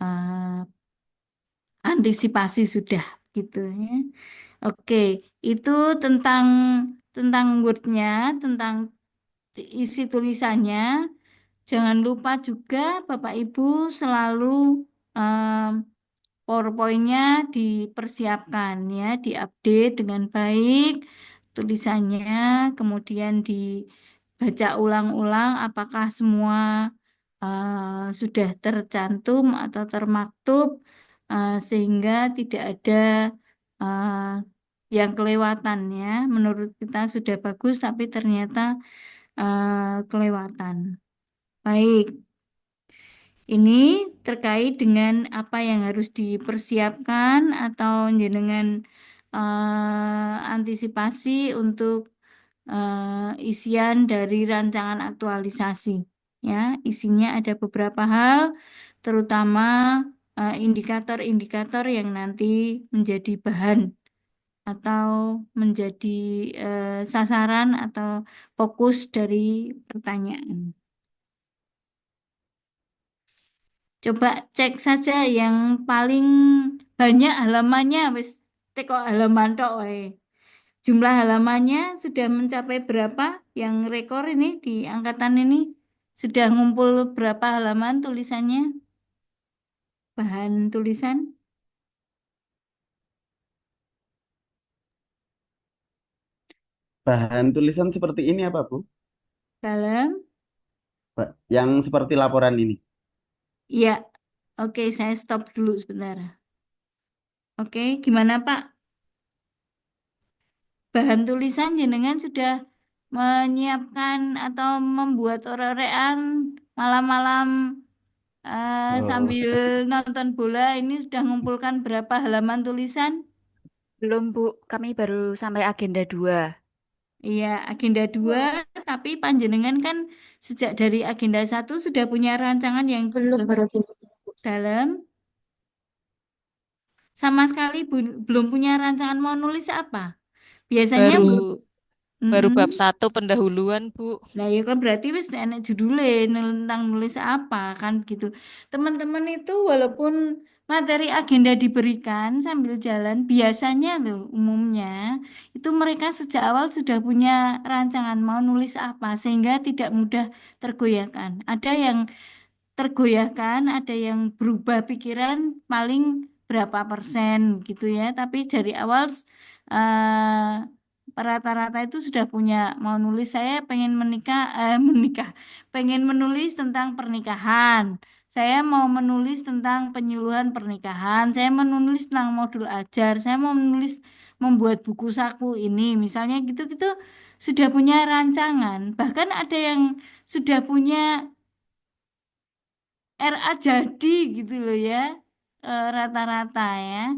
eh, antisipasi sudah gitu ya. Oke, itu tentang Word-nya, tentang isi tulisannya. Jangan lupa juga Bapak Ibu selalu em, PowerPoint-nya dipersiapkan ya, diupdate dengan baik tulisannya, kemudian dibaca ulang-ulang apakah semua sudah tercantum atau termaktub sehingga tidak ada eh, yang kelewatan ya. Menurut kita sudah bagus tapi ternyata kelewatan. Baik. Ini terkait dengan apa yang harus dipersiapkan atau jenengan antisipasi untuk isian dari rancangan aktualisasi. Ya, isinya ada beberapa hal, terutama indikator-indikator yang nanti menjadi bahan atau menjadi sasaran atau fokus dari pertanyaan. Coba cek saja yang paling banyak halamannya, wis teko halaman tok wae. Jumlah halamannya sudah mencapai berapa? Yang rekor ini di angkatan ini sudah ngumpul berapa halaman tulisannya? Bahan tulisan Bahan tulisan seperti ini apa, Bu? dalam? Yang seperti laporan ini. Iya. Oke, saya stop dulu sebentar. Oke, gimana Pak? Bahan tulisan jenengan sudah menyiapkan atau membuat orekan malam-malam Oh, sambil nonton bola ini sudah mengumpulkan berapa halaman tulisan? Belum, Bu. Kami baru sampai agenda 2. Iya, agenda 2, tapi panjenengan kan sejak dari agenda 1 sudah punya rancangan yang Belum, baru dalam, sama sekali belum punya rancangan mau nulis apa. Biasanya baru baru Mm-mm. bab 1 pendahuluan, Bu. Nah, ya kan berarti wis enek judulnya tentang nulis apa kan gitu. Teman-teman itu walaupun materi agenda diberikan sambil jalan, biasanya loh umumnya itu mereka sejak awal sudah punya rancangan mau nulis apa sehingga tidak mudah tergoyahkan. Ada yang tergoyahkan, ada yang berubah pikiran paling berapa persen gitu ya. Tapi dari awal rata-rata itu sudah punya mau nulis saya pengen menikah, menikah, pengen menulis tentang pernikahan. Saya mau menulis tentang penyuluhan pernikahan. Saya menulis tentang modul ajar. Saya mau menulis membuat buku saku ini, misalnya gitu-gitu sudah punya rancangan. Bahkan ada yang sudah punya RA jadi gitu loh ya, rata-rata ya.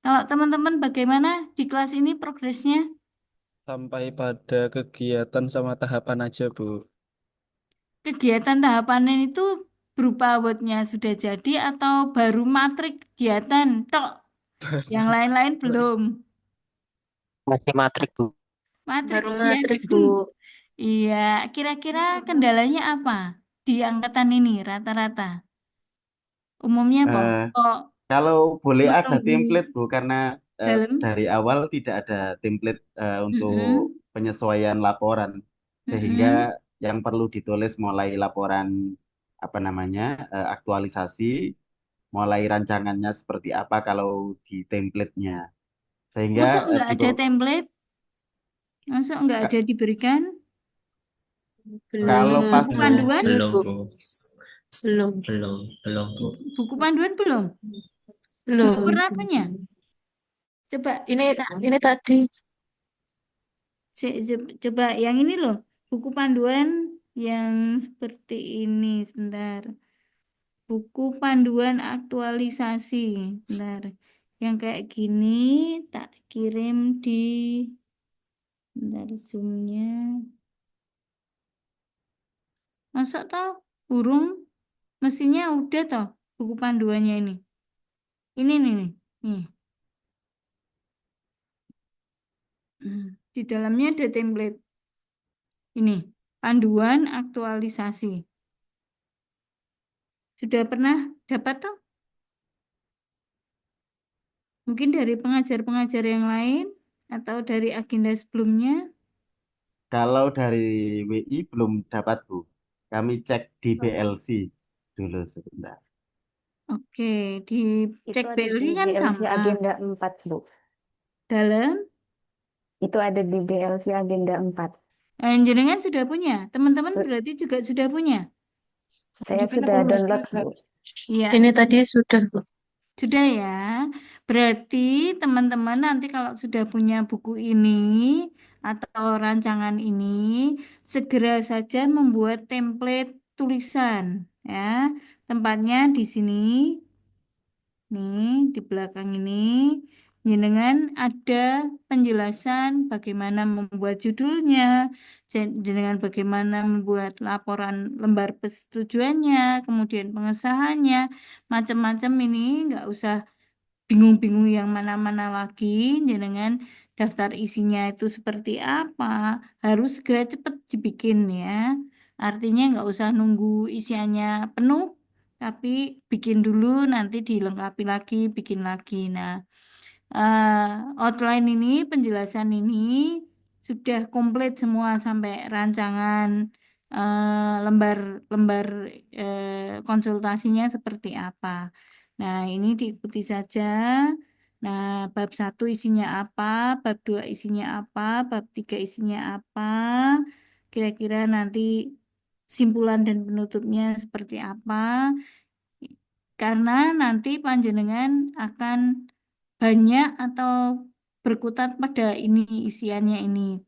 Kalau teman-teman bagaimana di kelas ini progresnya? Sampai pada kegiatan sama tahapan aja, Bu. Kegiatan tahapannya itu berupa wordnya sudah jadi atau baru matrik kegiatan tok, yang lain-lain belum. Masih matrik, Bu. Matrik Baru matrik, kegiatan. Bu. Iya, kira-kira kendalanya apa di angkatan ini rata-rata? Umumnya eh, kok kalau boleh ada menunggu template Bu, karena dalam? dari awal tidak ada template untuk Mm-mm, penyesuaian laporan, sehingga mm-mm. yang perlu ditulis mulai laporan apa namanya aktualisasi, mulai rancangannya seperti apa kalau di template-nya, sehingga Masa nggak di ada template? Masa nggak ada diberikan kalau Belum, pas buku Bu. panduan? Belum, Bu. Bu. Belum. Belum, Bu. Buku panduan belum? Belum Belum. pernah punya. Coba, Ini tak, ini tadi coba yang ini loh, buku panduan yang seperti ini. Sebentar, buku panduan aktualisasi. Sebentar, yang kayak gini tak kirim di, sebentar zoomnya. Masa toh burung? Mestinya udah toh buku panduannya ini. Ini nih, nih. Nih. Di dalamnya ada template. Ini, panduan aktualisasi. Sudah pernah dapat toh? Mungkin dari pengajar-pengajar yang lain atau dari agenda sebelumnya. kalau dari WI belum dapat Bu, kami cek di Oh, BLC dulu sebentar. Oke, di itu cek ada BLI di kan BLC sama. agenda 4, Bu. Dalam, Itu ada di BLC agenda 4. jenengan sudah punya. Teman-teman berarti juga sudah punya. Saya sudah download, Bu. Iya, ini tadi sudah, Bu. sudah ya. Berarti teman-teman nanti kalau sudah punya buku ini atau rancangan ini, segera saja membuat template tulisan ya. Tempatnya di sini, nih di belakang ini, jenengan ada penjelasan bagaimana membuat judulnya, jenengan bagaimana membuat laporan lembar persetujuannya, kemudian pengesahannya, macam-macam ini nggak usah bingung-bingung yang mana-mana lagi, jenengan daftar isinya itu seperti apa, harus segera cepat dibikin ya. Artinya nggak usah nunggu isiannya penuh, tapi bikin dulu nanti dilengkapi lagi, bikin lagi. Nah, outline ini, penjelasan ini sudah komplit semua sampai rancangan lembar-lembar konsultasinya seperti apa. Nah, ini diikuti saja. Nah, bab 1 isinya apa, bab 2 isinya apa, bab 3 isinya apa. Kira-kira nanti simpulan dan penutupnya seperti apa. Karena nanti panjenengan akan banyak atau berkutat pada ini isiannya ini.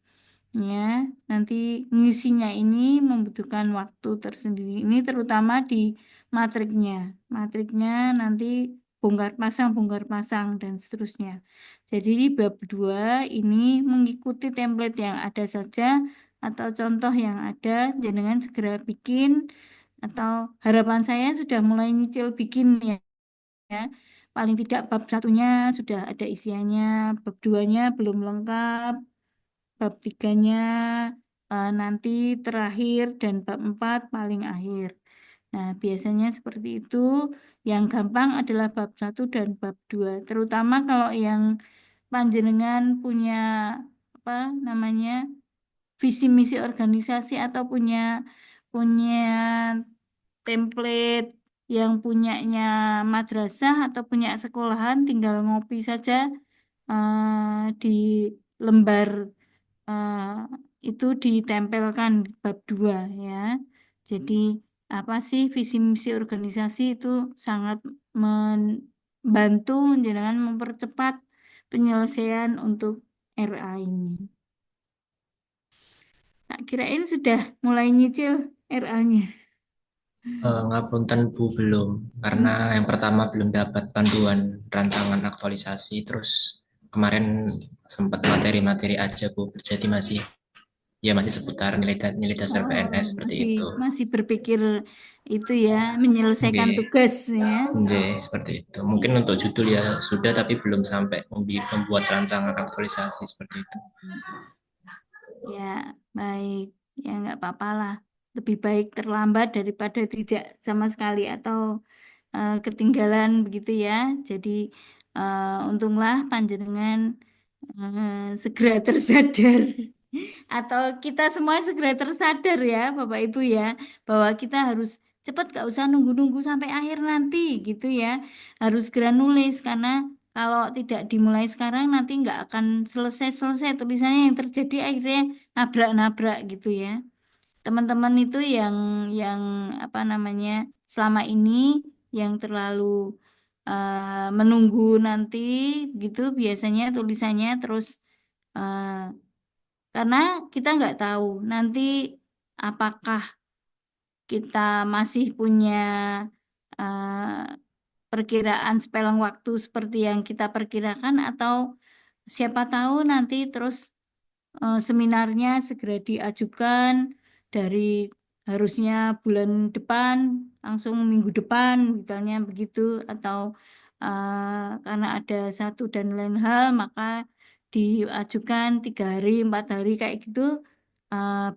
Ya, nanti ngisinya ini membutuhkan waktu tersendiri. Ini terutama di matriknya. Matriknya nanti bongkar pasang dan seterusnya. Jadi di bab 2 ini mengikuti template yang ada saja atau contoh yang ada, jenengan segera bikin atau harapan saya sudah mulai nyicil bikin ya. Paling tidak bab satunya sudah ada isiannya, bab 2-nya belum lengkap, bab 3-nya nanti terakhir dan bab 4 paling akhir. Nah, biasanya seperti itu. Yang gampang adalah bab 1 dan bab 2. Terutama kalau yang panjenengan punya apa namanya visi misi organisasi atau punya template yang punyanya madrasah atau punya sekolahan, tinggal ngopi saja di lembar eh, itu ditempelkan bab 2 ya. Jadi apa sih visi misi organisasi itu sangat membantu jenengan mempercepat penyelesaian untuk RA ini. Tak kirain sudah mulai nyicil RA-nya. Ngapunten Bu, belum, karena yang pertama belum dapat panduan rancangan aktualisasi, terus kemarin sempat materi-materi aja Bu, jadi masih seputar nilai dasar PNS seperti itu. Masih berpikir itu ya, menyelesaikan Nggih. tugas ya. Nggih, seperti itu. Mungkin untuk judul ya sudah, tapi belum sampai membuat rancangan aktualisasi seperti itu. Ya, baik. Ya, nggak apa-apa lah. Lebih baik terlambat daripada tidak sama sekali atau ketinggalan begitu ya. Jadi, untunglah panjenengan segera tersadar. Atau kita semua segera tersadar ya, Bapak Ibu ya, bahwa kita harus cepat, gak usah nunggu-nunggu sampai akhir nanti gitu ya. Harus segera nulis karena kalau tidak dimulai sekarang nanti nggak akan selesai-selesai tulisannya, yang terjadi akhirnya nabrak-nabrak gitu ya. Teman-teman itu yang apa namanya selama ini yang terlalu menunggu nanti gitu biasanya tulisannya terus karena kita nggak tahu nanti apakah kita masih punya perkiraan spelling waktu seperti yang kita perkirakan atau siapa tahu nanti terus seminarnya segera diajukan dari harusnya bulan depan langsung minggu depan misalnya begitu atau karena ada satu dan lain hal maka diajukan 3 hari 4 hari kayak gitu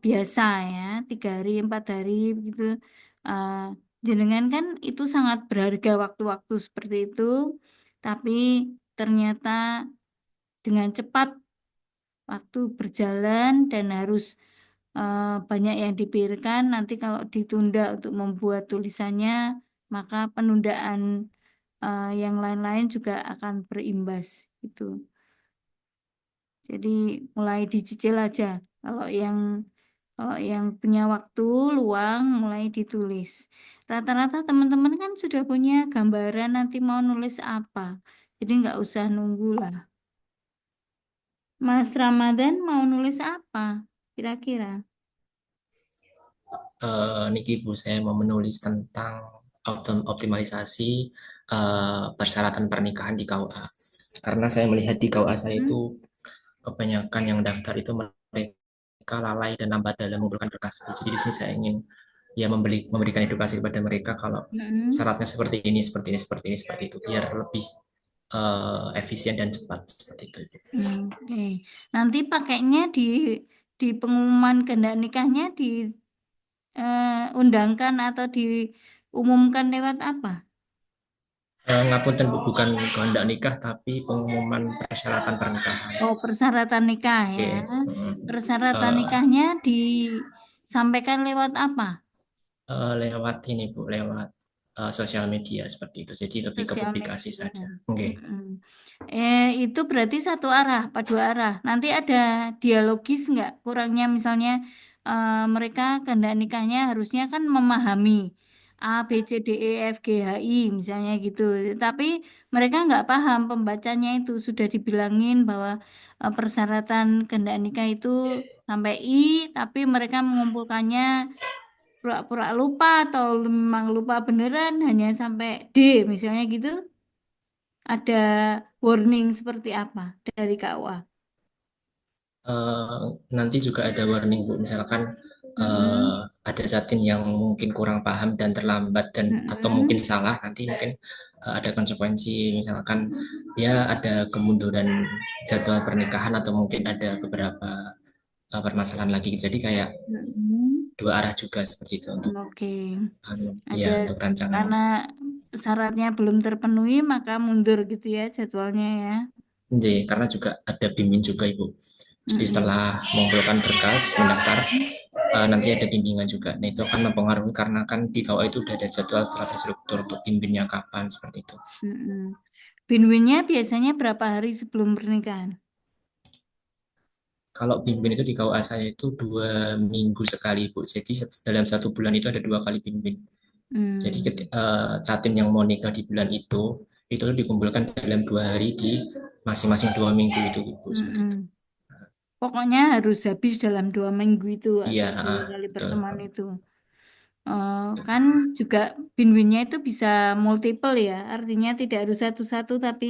biasa ya 3 hari 4 hari begitu. Uh, Jenengan kan itu sangat berharga waktu-waktu seperti itu tapi ternyata dengan cepat waktu berjalan dan harus banyak yang dipikirkan. Nanti kalau ditunda untuk membuat tulisannya, maka penundaan yang lain-lain juga akan berimbas. Gitu. Jadi mulai dicicil aja. Kalau yang punya waktu luang, mulai ditulis. Rata-rata teman-teman kan sudah punya gambaran nanti mau nulis apa. Jadi nggak usah nunggu lah. Mas Ramadan mau nulis apa kira-kira? Niki Bu, saya mau menulis tentang optimalisasi persyaratan pernikahan di KUA. Karena saya melihat di KUA saya itu kebanyakan yang daftar itu mereka lalai dan lambat dalam mengumpulkan berkas. Jadi di sini saya ingin ya memberikan edukasi kepada mereka kalau syaratnya seperti ini, seperti ini, seperti ini, seperti itu, biar lebih efisien dan cepat seperti itu. Oke. Nanti pakainya di pengumuman kehendak nikahnya diundangkan atau diumumkan lewat apa? Ngapunten Bu, bukan kehendak nikah tapi pengumuman persyaratan pernikahan. Oh, persyaratan nikah ya. Persyaratan nikahnya disampaikan lewat apa? Lewat ini Bu, lewat sosial media seperti itu. Jadi lebih ke Sosial publikasi media. saja. Oke. Itu berarti satu arah, dua arah. Nanti ada dialogis nggak? Kurangnya misalnya mereka kehendak nikahnya harusnya kan memahami A, B, C, D, E, F, G, H, I misalnya gitu. Tapi mereka nggak paham pembacanya itu sudah dibilangin bahwa persyaratan kehendak nikah itu sampai I, tapi mereka mengumpulkannya pura-pura lupa atau memang lupa beneran hanya sampai D misalnya gitu. Ada warning seperti apa dari KUA? Eh, Nanti juga ada warning Bu, misalkan Mm-mm. ada jatin yang mungkin kurang paham dan terlambat dan atau mungkin Mm-mm. salah, nanti mungkin ada konsekuensi, misalkan ya ada kemunduran jadwal pernikahan atau mungkin ada beberapa permasalahan lagi. Jadi kayak Mm-mm. dua arah juga seperti itu untuk Oke, ya ada untuk rancangan. karena syaratnya belum terpenuhi maka mundur gitu ya jadwalnya ya. Jadi, karena juga ada bimbing juga Ibu. Jadi Mm-mm. setelah mengumpulkan berkas, mendaftar, nanti ada bimbingan juga. Nah itu akan mempengaruhi karena kan di KUA itu udah ada jadwal secara terstruktur untuk bimbingnya kapan seperti itu. Mm-mm. Binwinnya biasanya berapa hari sebelum pernikahan? Kalau bimbing itu di KUA saya itu 2 minggu sekali Bu. Jadi dalam 1 bulan itu ada 2 kali bimbing. Jadi Hmm. catin yang mau nikah di bulan itu dikumpulkan dalam 2 hari di masing-masing 2 minggu itu Bu seperti itu. Mm-mm. Pokoknya harus habis dalam 2 minggu itu Iya, atau 2 kali betul. pertemuan itu. Kan juga binwinnya itu bisa multiple ya, artinya tidak harus satu-satu tapi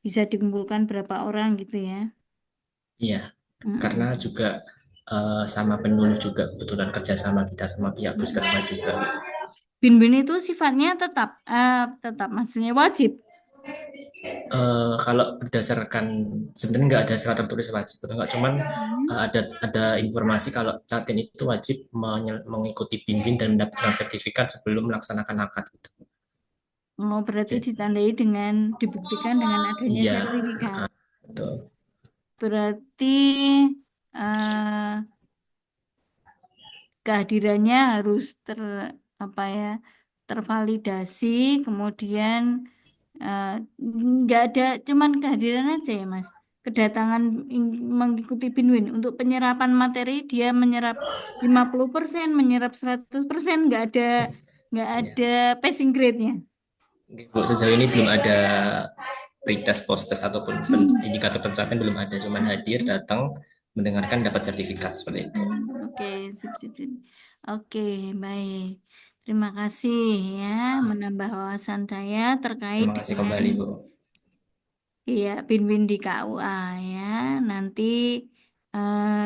bisa dikumpulkan berapa orang gitu ya. Iya, karena Mm-mm. juga sama penuh juga kebetulan kerjasama kita sama pihak puskesmas juga gitu. Binwin itu sifatnya tetap maksudnya wajib. Kalau berdasarkan sebenarnya nggak ada secara tertulis wajib atau nggak, cuman ada informasi kalau catin itu wajib mengikuti bimbing dan mendapatkan sertifikat sebelum melaksanakan akad gitu. Berarti Jadi, ditandai dengan dibuktikan dengan adanya iya, sertifikat. betul. Berarti eh, kehadirannya harus apa ya tervalidasi, kemudian eh, nggak ada cuman kehadiran aja ya Mas. Kedatangan mengikuti Binwin untuk penyerapan materi dia menyerap 50%, menyerap 100%, nggak ada Iya. passing grade-nya. Bu, sejauh ini belum ada pretest, post-test ataupun indikator pencapaian belum ada, cuman hadir, datang, mendengarkan, dapat sertifikat seperti itu. Oke, sip, sip, sip. Oke, baik. Terima kasih ya menambah wawasan saya terkait Terima kasih dengan kembali, Bu. ya Binwin di KUA ya. Nanti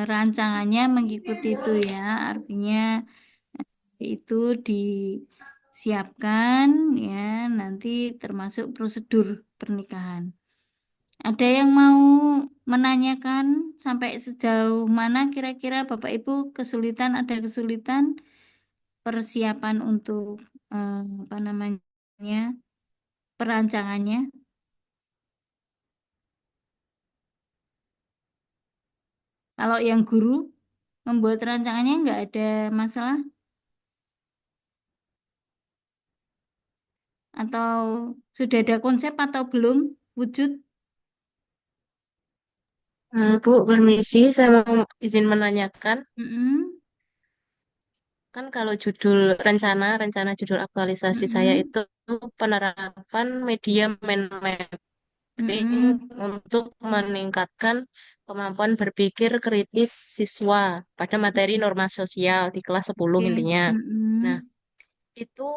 rancangannya mengikuti itu ya. Artinya itu disiapkan ya nanti termasuk prosedur pernikahan. Ada yang mau menanyakan sampai sejauh mana kira-kira Bapak Ibu ada kesulitan persiapan untuk apa namanya perancangannya? Kalau yang guru membuat rancangannya nggak ada masalah atau sudah ada konsep atau belum wujud? Bu, permisi, saya mau izin menanyakan. Mm-mm, Kan kalau rencana judul aktualisasi saya mm-mm, itu penerapan media mind mapping mm-mm. untuk meningkatkan kemampuan berpikir kritis siswa pada materi norma sosial di kelas 10 Oke, intinya. Nah, mm-mm, itu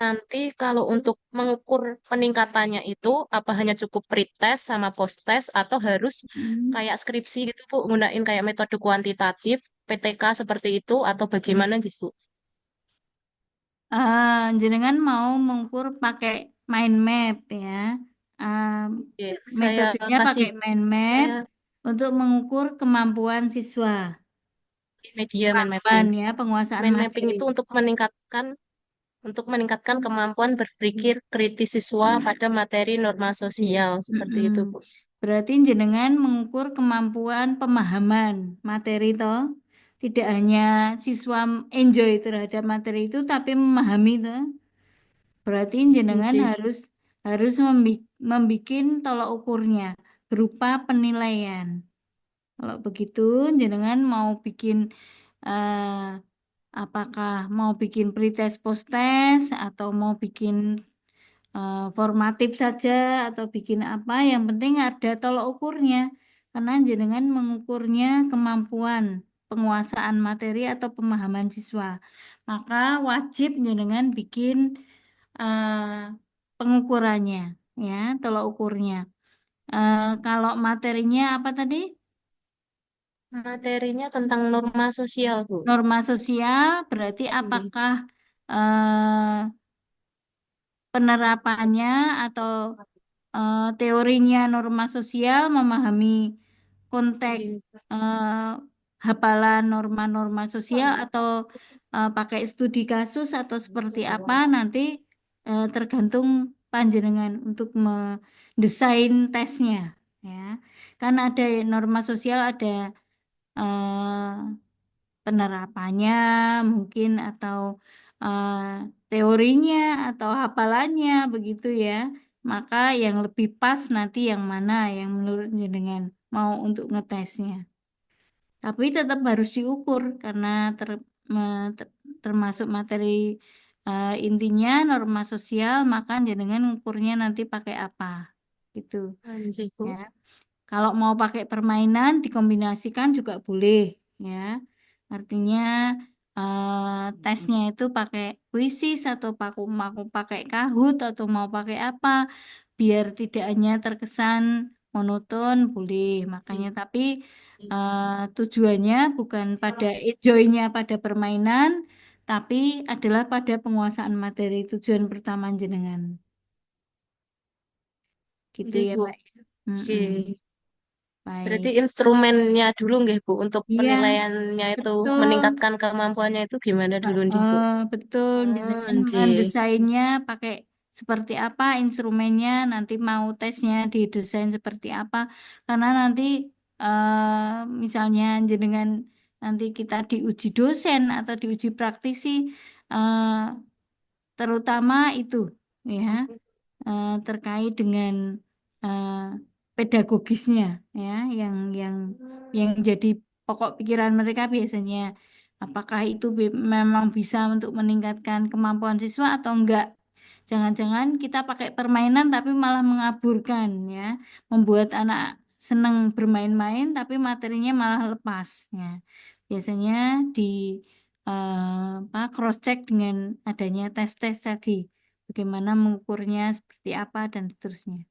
nanti kalau untuk mengukur peningkatannya itu apa hanya cukup pretest sama post-test atau harus mm-mm. kayak skripsi gitu Bu, gunain kayak metode kuantitatif, PTK seperti itu atau bagaimana gitu Bu? Jenengan mau mengukur pakai mind map ya. Ah, Oke, saya metodenya kasih pakai mind map saya untuk mengukur kemampuan siswa, media mind kemampuan mapping. ya penguasaan Mind mapping materi. itu untuk meningkatkan kemampuan berpikir kritis siswa pada materi norma sosial seperti Mm-mm. itu Bu. Berarti jenengan mengukur kemampuan pemahaman materi toh. Tidak hanya siswa enjoy terhadap materi itu, tapi memahami toh. Berarti jenengan Oke. harus membikin tolok ukurnya berupa penilaian. Kalau begitu, jenengan mau bikin eh, apakah mau bikin pretest post test atau mau bikin formatif saja atau bikin apa, yang penting ada tolok ukurnya. Karena jenengan mengukurnya kemampuan penguasaan materi atau pemahaman siswa. Maka wajib jenengan bikin pengukurannya, ya, tolok ukurnya. Kalau materinya apa tadi? Materinya tentang norma sosial, Bu. Norma sosial berarti Hmm. apakah penerapannya atau teorinya norma sosial memahami konteks Iya. eh, hafalan norma-norma sosial atau pakai studi kasus atau seperti apa nanti tergantung panjenengan untuk mendesain tesnya, ya. Kan ada norma sosial, ada penerapannya mungkin atau eh, teorinya atau hafalannya begitu ya. Maka yang lebih pas nanti yang mana yang menurut jenengan mau untuk ngetesnya. Tapi tetap harus diukur karena termasuk materi intinya norma sosial, maka jenengan ukurnya nanti pakai apa gitu Anjir, Bu. ya. Kalau mau pakai permainan dikombinasikan juga boleh, ya. Artinya tesnya itu pakai kuisis atau mau pakai Kahoot atau mau pakai apa, biar tidak hanya terkesan monoton boleh. Makanya tapi eh, tujuannya bukan pada enjoy-nya pada permainan, tapi adalah pada penguasaan materi, tujuan pertama jenengan. Gitu Nggih, ya, Bu. Mbak. Mm-mm. Oke. Berarti Baik. instrumennya dulu nggih, Bu, untuk Iya, penilaiannya itu betul. meningkatkan kemampuannya itu gimana dulu nih, Bu? Betul. Oh, Jenengan nggih. mendesainnya pakai seperti apa instrumennya, nanti mau tesnya didesain seperti apa. Karena nanti misalnya jenengan nanti kita diuji dosen atau diuji praktisi, eh, terutama itu, ya, terkait dengan eh, pedagogisnya, ya, yang yang jadi pokok pikiran mereka biasanya, apakah itu memang bisa untuk meningkatkan kemampuan siswa atau enggak. Jangan-jangan kita pakai permainan tapi malah mengaburkan, ya, membuat anak senang bermain-main tapi materinya malah lepas, ya. Biasanya di cross check dengan adanya tes-tes tadi, bagaimana mengukurnya seperti apa dan seterusnya.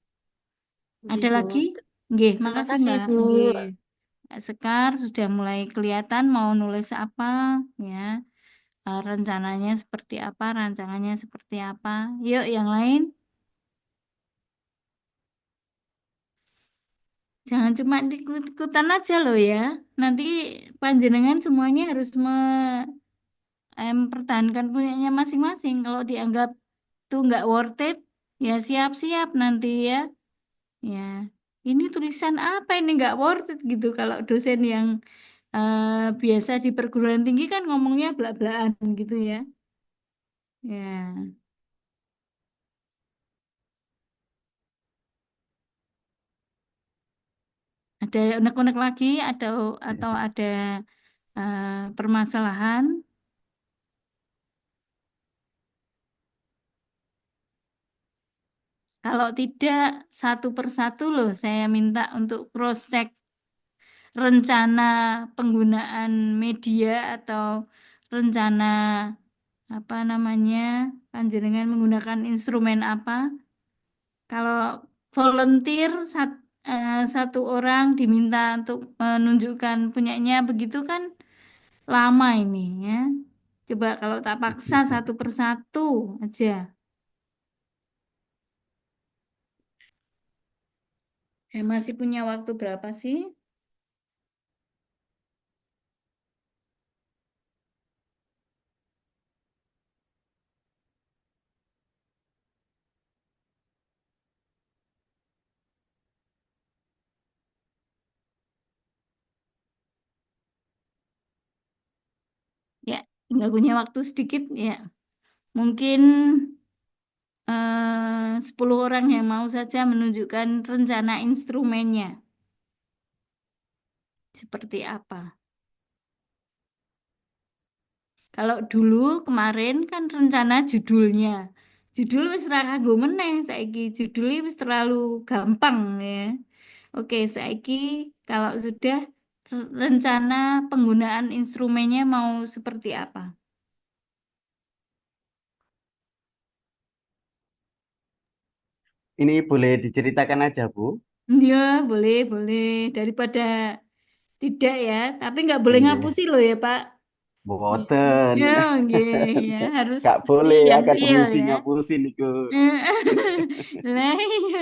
Nggih, Ada Bu. lagi? Nggih, Terima makasih kasih, Mbak. Bu. Nggih. Kak Sekar sudah mulai kelihatan mau nulis apa, ya. Rencananya seperti apa, rancangannya seperti apa. Yuk, yang lain. Jangan cuma ikut-ikutan aja loh ya. Nanti panjenengan semuanya harus mempertahankan punyanya masing-masing. Kalau dianggap tuh nggak worth it, ya siap-siap nanti ya. Ya, ini tulisan apa ini nggak worth it gitu. Kalau dosen yang biasa di perguruan tinggi kan ngomongnya belak-belakan gitu ya. Ya, ada unek-unek lagi atau ada permasalahan. Kalau tidak, satu persatu loh saya minta untuk cross check rencana penggunaan media atau rencana apa namanya, panjenengan menggunakan instrumen apa. Kalau volunteer satu orang diminta untuk menunjukkan punyanya begitu kan lama ini, ya. Coba kalau tak paksa satu persatu aja. Saya masih punya waktu berapa sih? Ya, tinggal punya waktu sedikit ya. Mungkin 10 orang yang mau saja menunjukkan rencana instrumennya. Seperti apa? Kalau dulu kemarin kan rencana judulnya. Judul wis ra kanggo meneh saiki. Judulnya wis terlalu gampang ya. Oke, saiki kalau sudah rencana penggunaan instrumennya mau seperti apa? Ini boleh diceritakan aja, Bu? Ya, boleh, boleh. Daripada tidak ya, tapi nggak boleh Nggih. ngapusi loh ya, Pak. Boten. Ya, nggih, ya harus Gak seperti boleh yang real akademisi ya. ngapusin niku. Lah iya,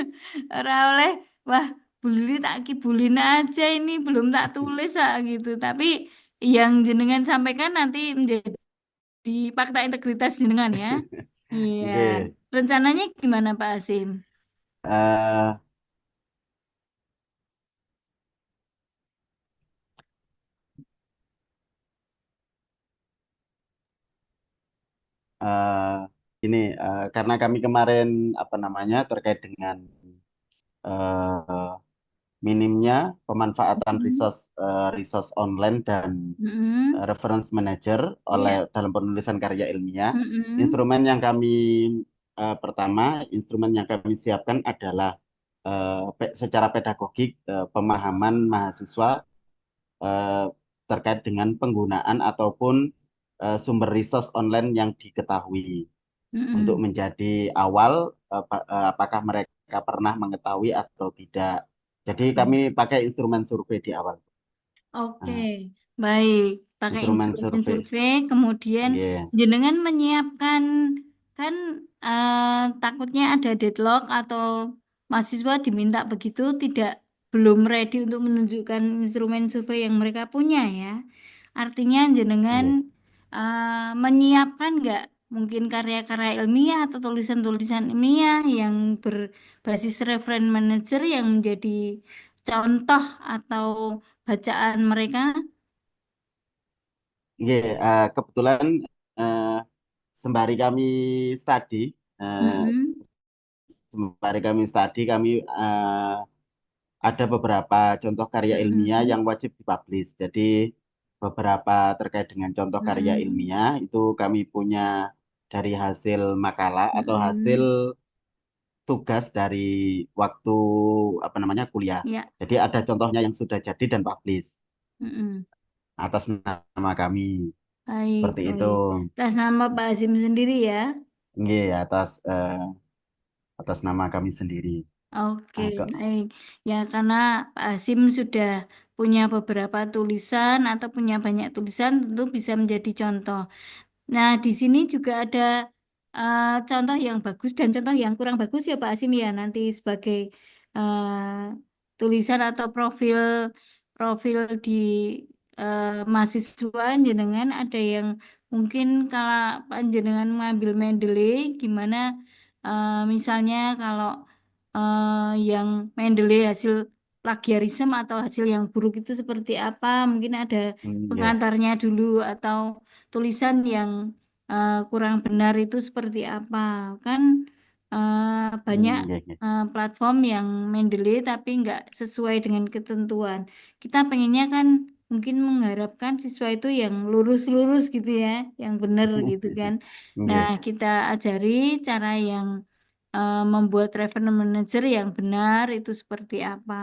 ora oleh. Wah, bully tak kibulin aja ini belum tak tulis gitu. Tapi yang jenengan sampaikan nanti menjadi fakta integritas jenengan ya. Iya. Nggih. Rencananya gimana Pak Asim? Eh eh ini karena kami kemarin apa namanya terkait dengan eh, minimnya pemanfaatan Mm-mm. resource online dan Mm-mm. reference manager oleh Iya. dalam penulisan karya ilmiah. Mm-mm. Instrumen yang kami pertama, instrumen yang kami siapkan adalah secara pedagogik pemahaman mahasiswa eh, terkait dengan penggunaan ataupun sumber resource online yang diketahui untuk Mm-mm. menjadi awal apakah mereka pernah mengetahui atau tidak. Jadi kami pakai instrumen survei di awal. Oke, Nah, baik. Pakai instrumen instrumen survei. survei, kemudian Iya. jenengan menyiapkan kan takutnya ada deadlock atau mahasiswa diminta begitu tidak belum ready untuk menunjukkan instrumen survei yang mereka punya ya. Artinya jenengan Iya. menyiapkan nggak mungkin karya-karya ilmiah atau tulisan-tulisan ilmiah yang berbasis reference manager yang menjadi contoh atau bacaan mereka. Iya, kebetulan eh, sembari kami studi, eh, Mm-mm. sembari kami studi, kami ada beberapa contoh karya ilmiah Mm-mm. yang wajib dipublish. Jadi beberapa terkait dengan contoh karya Mm-mm. ilmiah itu kami punya dari hasil makalah atau hasil Mm-mm. tugas dari waktu apa namanya kuliah. Ya, Jadi ada contohnya yang sudah jadi dan publish mm-mm. atas nama kami. Baik, Seperti itu. baik. Atas nama Pak Azim sendiri ya. Nggih, atas nama kami sendiri. Oke, Nah, kok baik. Ya, karena Pak Azim sudah punya beberapa tulisan atau punya banyak tulisan, tentu bisa menjadi contoh. Nah, di sini juga ada contoh yang bagus dan contoh yang kurang bagus ya Pak Asim ya nanti sebagai tulisan atau profil profil di mahasiswa jenengan ada yang mungkin kalau panjenengan mengambil Mendeley gimana misalnya kalau yang Mendeley hasil plagiarisme atau hasil yang buruk itu seperti apa mungkin ada ya, pengantarnya dulu atau tulisan yang kurang benar itu seperti apa kan banyak ya, ya. platform yang Mendeley tapi nggak sesuai dengan ketentuan kita pengennya kan mungkin mengharapkan siswa itu yang lurus-lurus gitu ya yang benar gitu kan nah Ya, kita ajari cara yang membuat revenue manager yang benar itu seperti apa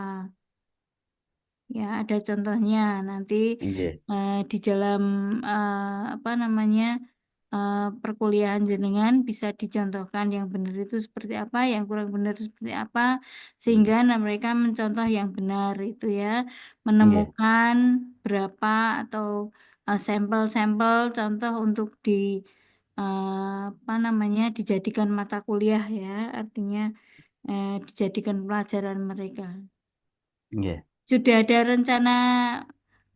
ya ada contohnya nanti ya, di dalam apa namanya perkuliahan jenengan bisa dicontohkan yang benar itu seperti apa, yang kurang benar seperti apa, sehingga mereka mencontoh yang benar itu ya, ya, menemukan berapa atau sampel-sampel contoh untuk apa namanya dijadikan mata kuliah ya, artinya dijadikan pelajaran mereka. ya. Sudah ada rencana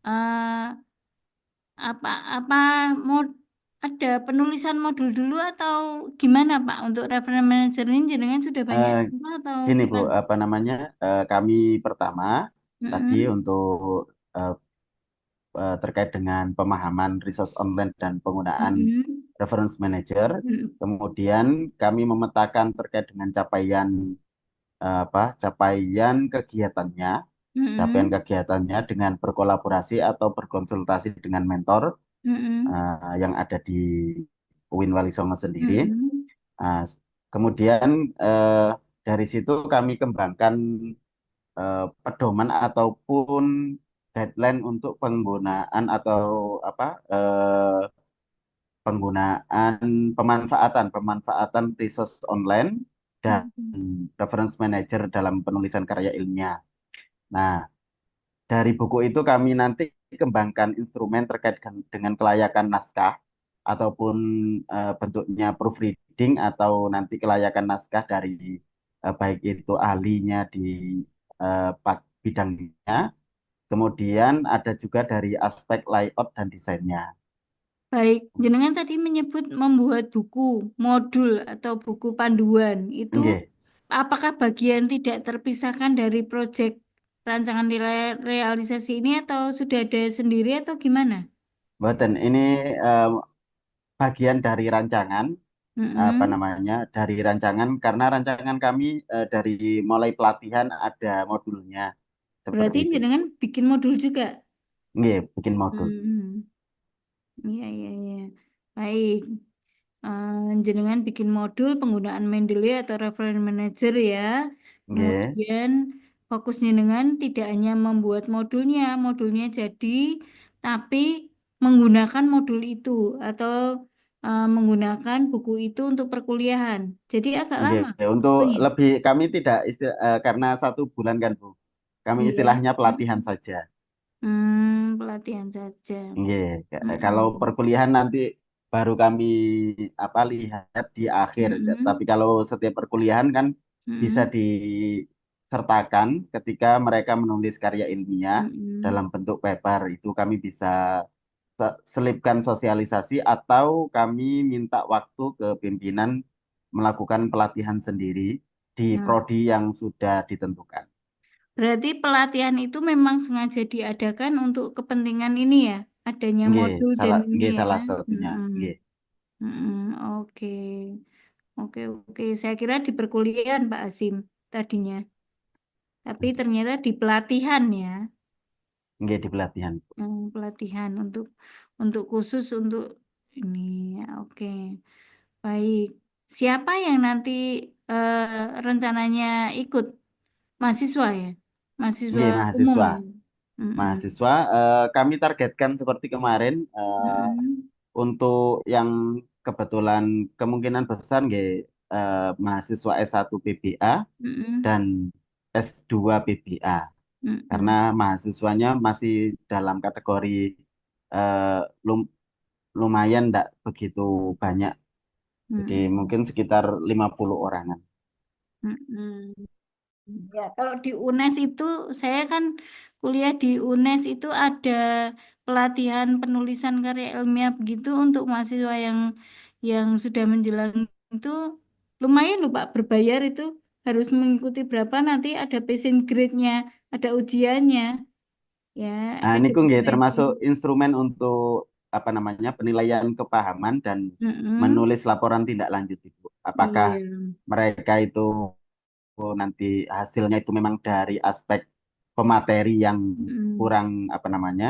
eh, apa apa mod ada penulisan modul dulu atau gimana Pak untuk reference manager ini jenengan sudah banyak Eh, contoh atau Gini Bu, gimana? apa namanya? Kami pertama tadi Mm-mm. untuk eh, terkait dengan pemahaman resource online dan penggunaan Mm-mm. reference manager. Mm-mm. Kemudian kami memetakan terkait dengan capaian kegiatannya, capaian Mm-mm. kegiatannya dengan berkolaborasi atau berkonsultasi dengan mentor Mm-mm. yang ada di UIN Wali Songo sendiri. Mm-mm. Nah, Kemudian dari situ kami kembangkan pedoman ataupun guideline untuk penggunaan atau apa penggunaan pemanfaatan resource online dan Mm-mm. reference manager dalam penulisan karya ilmiah. Nah, dari buku itu kami nanti kembangkan instrumen terkait dengan kelayakan naskah ataupun bentuknya proofreading atau nanti kelayakan naskah dari baik itu ahlinya di bidangnya, kemudian ada juga dari aspek layout dan desainnya. Baik, jenengan tadi menyebut membuat buku, modul atau buku panduan. Itu Nggih, apakah bagian tidak terpisahkan dari proyek rancangan realisasi ini atau sudah ada sendiri atau gimana? mboten ini eh, bagian dari rancangan apa Mm-mm. namanya dari rancangan karena rancangan kami dari mulai pelatihan ada modulnya seperti Berarti itu. jenengan bikin modul juga. Nggih, bikin modul. Hmm, iya, iya, iya. Baik. Jenengan bikin modul penggunaan Mendeley atau Reference Manager ya. Nggih, Kemudian fokus jenengan tidak hanya membuat modulnya jadi, tapi menggunakan modul itu atau menggunakan buku itu untuk perkuliahan. Jadi agak nggih. lama Untuk waktunya. lebih kami tidak karena 1 bulan kan Bu. Kami Iya. istilahnya pelatihan saja. Pelatihan saja. Nggih, kalau Mm-mm. perkuliahan nanti baru kami apa lihat di akhir. Tapi Mm-mm. kalau setiap perkuliahan kan bisa Mm-mm. disertakan ketika mereka menulis karya ilmiah Mm-mm. dalam bentuk paper itu kami bisa selipkan sosialisasi atau kami minta waktu ke pimpinan melakukan pelatihan sendiri di Nah, prodi yang sudah ditentukan. berarti pelatihan itu memang sengaja diadakan untuk kepentingan ini ya, adanya Nggih, modul dan salah ini nggih ya. salah satunya. Mm-mm. Nggih. Mm-mm. Oke, oke, oke. Saya kira di perkuliahan Pak Asim tadinya, tapi ternyata di pelatihan ya. Nggih di pelatihan. Pelatihan untuk khusus untuk ini. Ya, oke, baik. Siapa yang nanti rencananya ikut? Mahasiswa ya, mahasiswa Nggih, umum mahasiswa. ya. Mm-mm. Mahasiswa kami targetkan seperti kemarin Mm-mm. untuk yang kebetulan kemungkinan besar nggih mahasiswa S1 PBA Mm-mm. dan S2 PBA karena Mm-mm. mahasiswanya masih dalam kategori eh, lum- lumayan tidak begitu banyak. Jadi Mm-mm. mungkin sekitar 50 orangan. Mm-mm. Ya, kalau di UNES itu saya kan kuliah di UNES itu ada pelatihan penulisan karya ilmiah begitu untuk mahasiswa yang sudah menjelang itu lumayan loh Pak, berbayar itu harus mengikuti berapa nanti ada passing grade-nya, ada ujiannya ya, Nah, niku academic nggih writing. termasuk instrumen untuk apa namanya penilaian kepahaman dan Mm-mm. menulis laporan tindak lanjut Ibu. Apakah Iya. mereka itu nanti hasilnya itu memang dari aspek pemateri yang Mm-mm. kurang apa namanya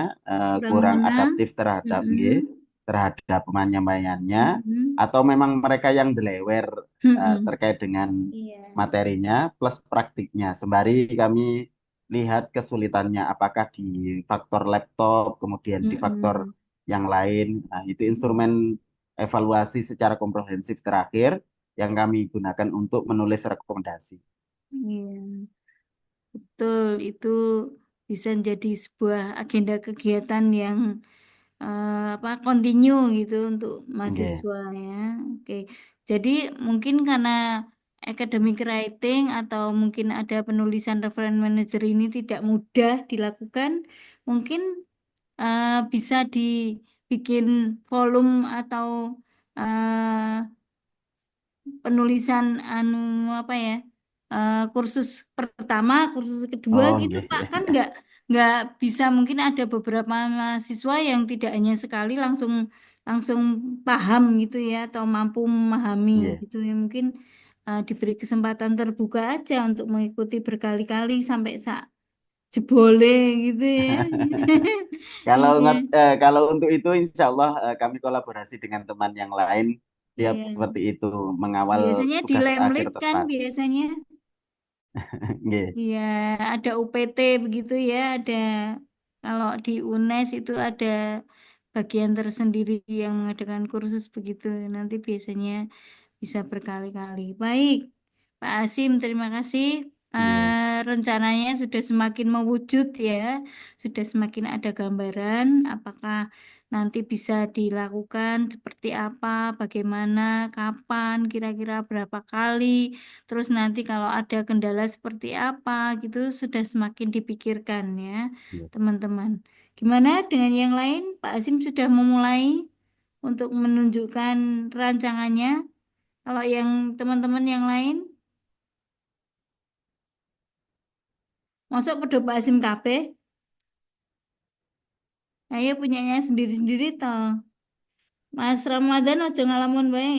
Kurang kurang ngena. adaptif terhadap nggih, Mm-mm. terhadap penyampaiannya Mm-mm. atau memang mereka yang delewer Mm-mm. terkait dengan Iya. materinya plus praktiknya. Sembari kami lihat kesulitannya apakah di faktor laptop, kemudian di faktor Mm-mm. yang lain. Nah, itu instrumen evaluasi secara komprehensif terakhir yang kami gunakan untuk menulis rekomendasi. Iya. Betul, itu bisa jadi sebuah agenda kegiatan yang apa continue gitu untuk Nggih. mahasiswa ya. Oke. Jadi mungkin karena academic writing atau mungkin ada penulisan reference manager ini tidak mudah dilakukan, mungkin bisa dibikin volume atau penulisan apa ya kursus pertama kursus kedua Oh, gitu nggih. Pak kan nggak bisa mungkin ada beberapa mahasiswa yang tidak hanya sekali langsung langsung paham gitu ya atau mampu memahami Nggih. gitu ya mungkin diberi kesempatan terbuka aja untuk mengikuti berkali-kali sampai sak jebole gitu ya. Kalau Iya. kalau untuk itu insya Allah kami kolaborasi dengan teman yang lain siap Iya. seperti itu, mengawal Biasanya di tugas akhir Lemlit kan tepat. biasanya. Nggih. Iya, ada UPT begitu ya, ada kalau di UNES itu ada bagian tersendiri yang mengadakan kursus begitu. Nanti biasanya bisa berkali-kali. Baik, Pak Asim, terima kasih. Nggih. Rencananya sudah semakin mewujud ya, sudah semakin ada gambaran apakah nanti bisa dilakukan seperti apa, bagaimana, kapan, kira-kira berapa kali. Terus nanti kalau ada kendala seperti apa gitu sudah semakin dipikirkan ya, Nggih. teman-teman. Gimana dengan yang lain? Pak Asim sudah memulai untuk menunjukkan rancangannya. Kalau yang teman-teman yang lain, masuk pada Pak Asim kabeh, ayo punyanya sendiri-sendiri toh. Mas Ramadan ojo ngalamun bae.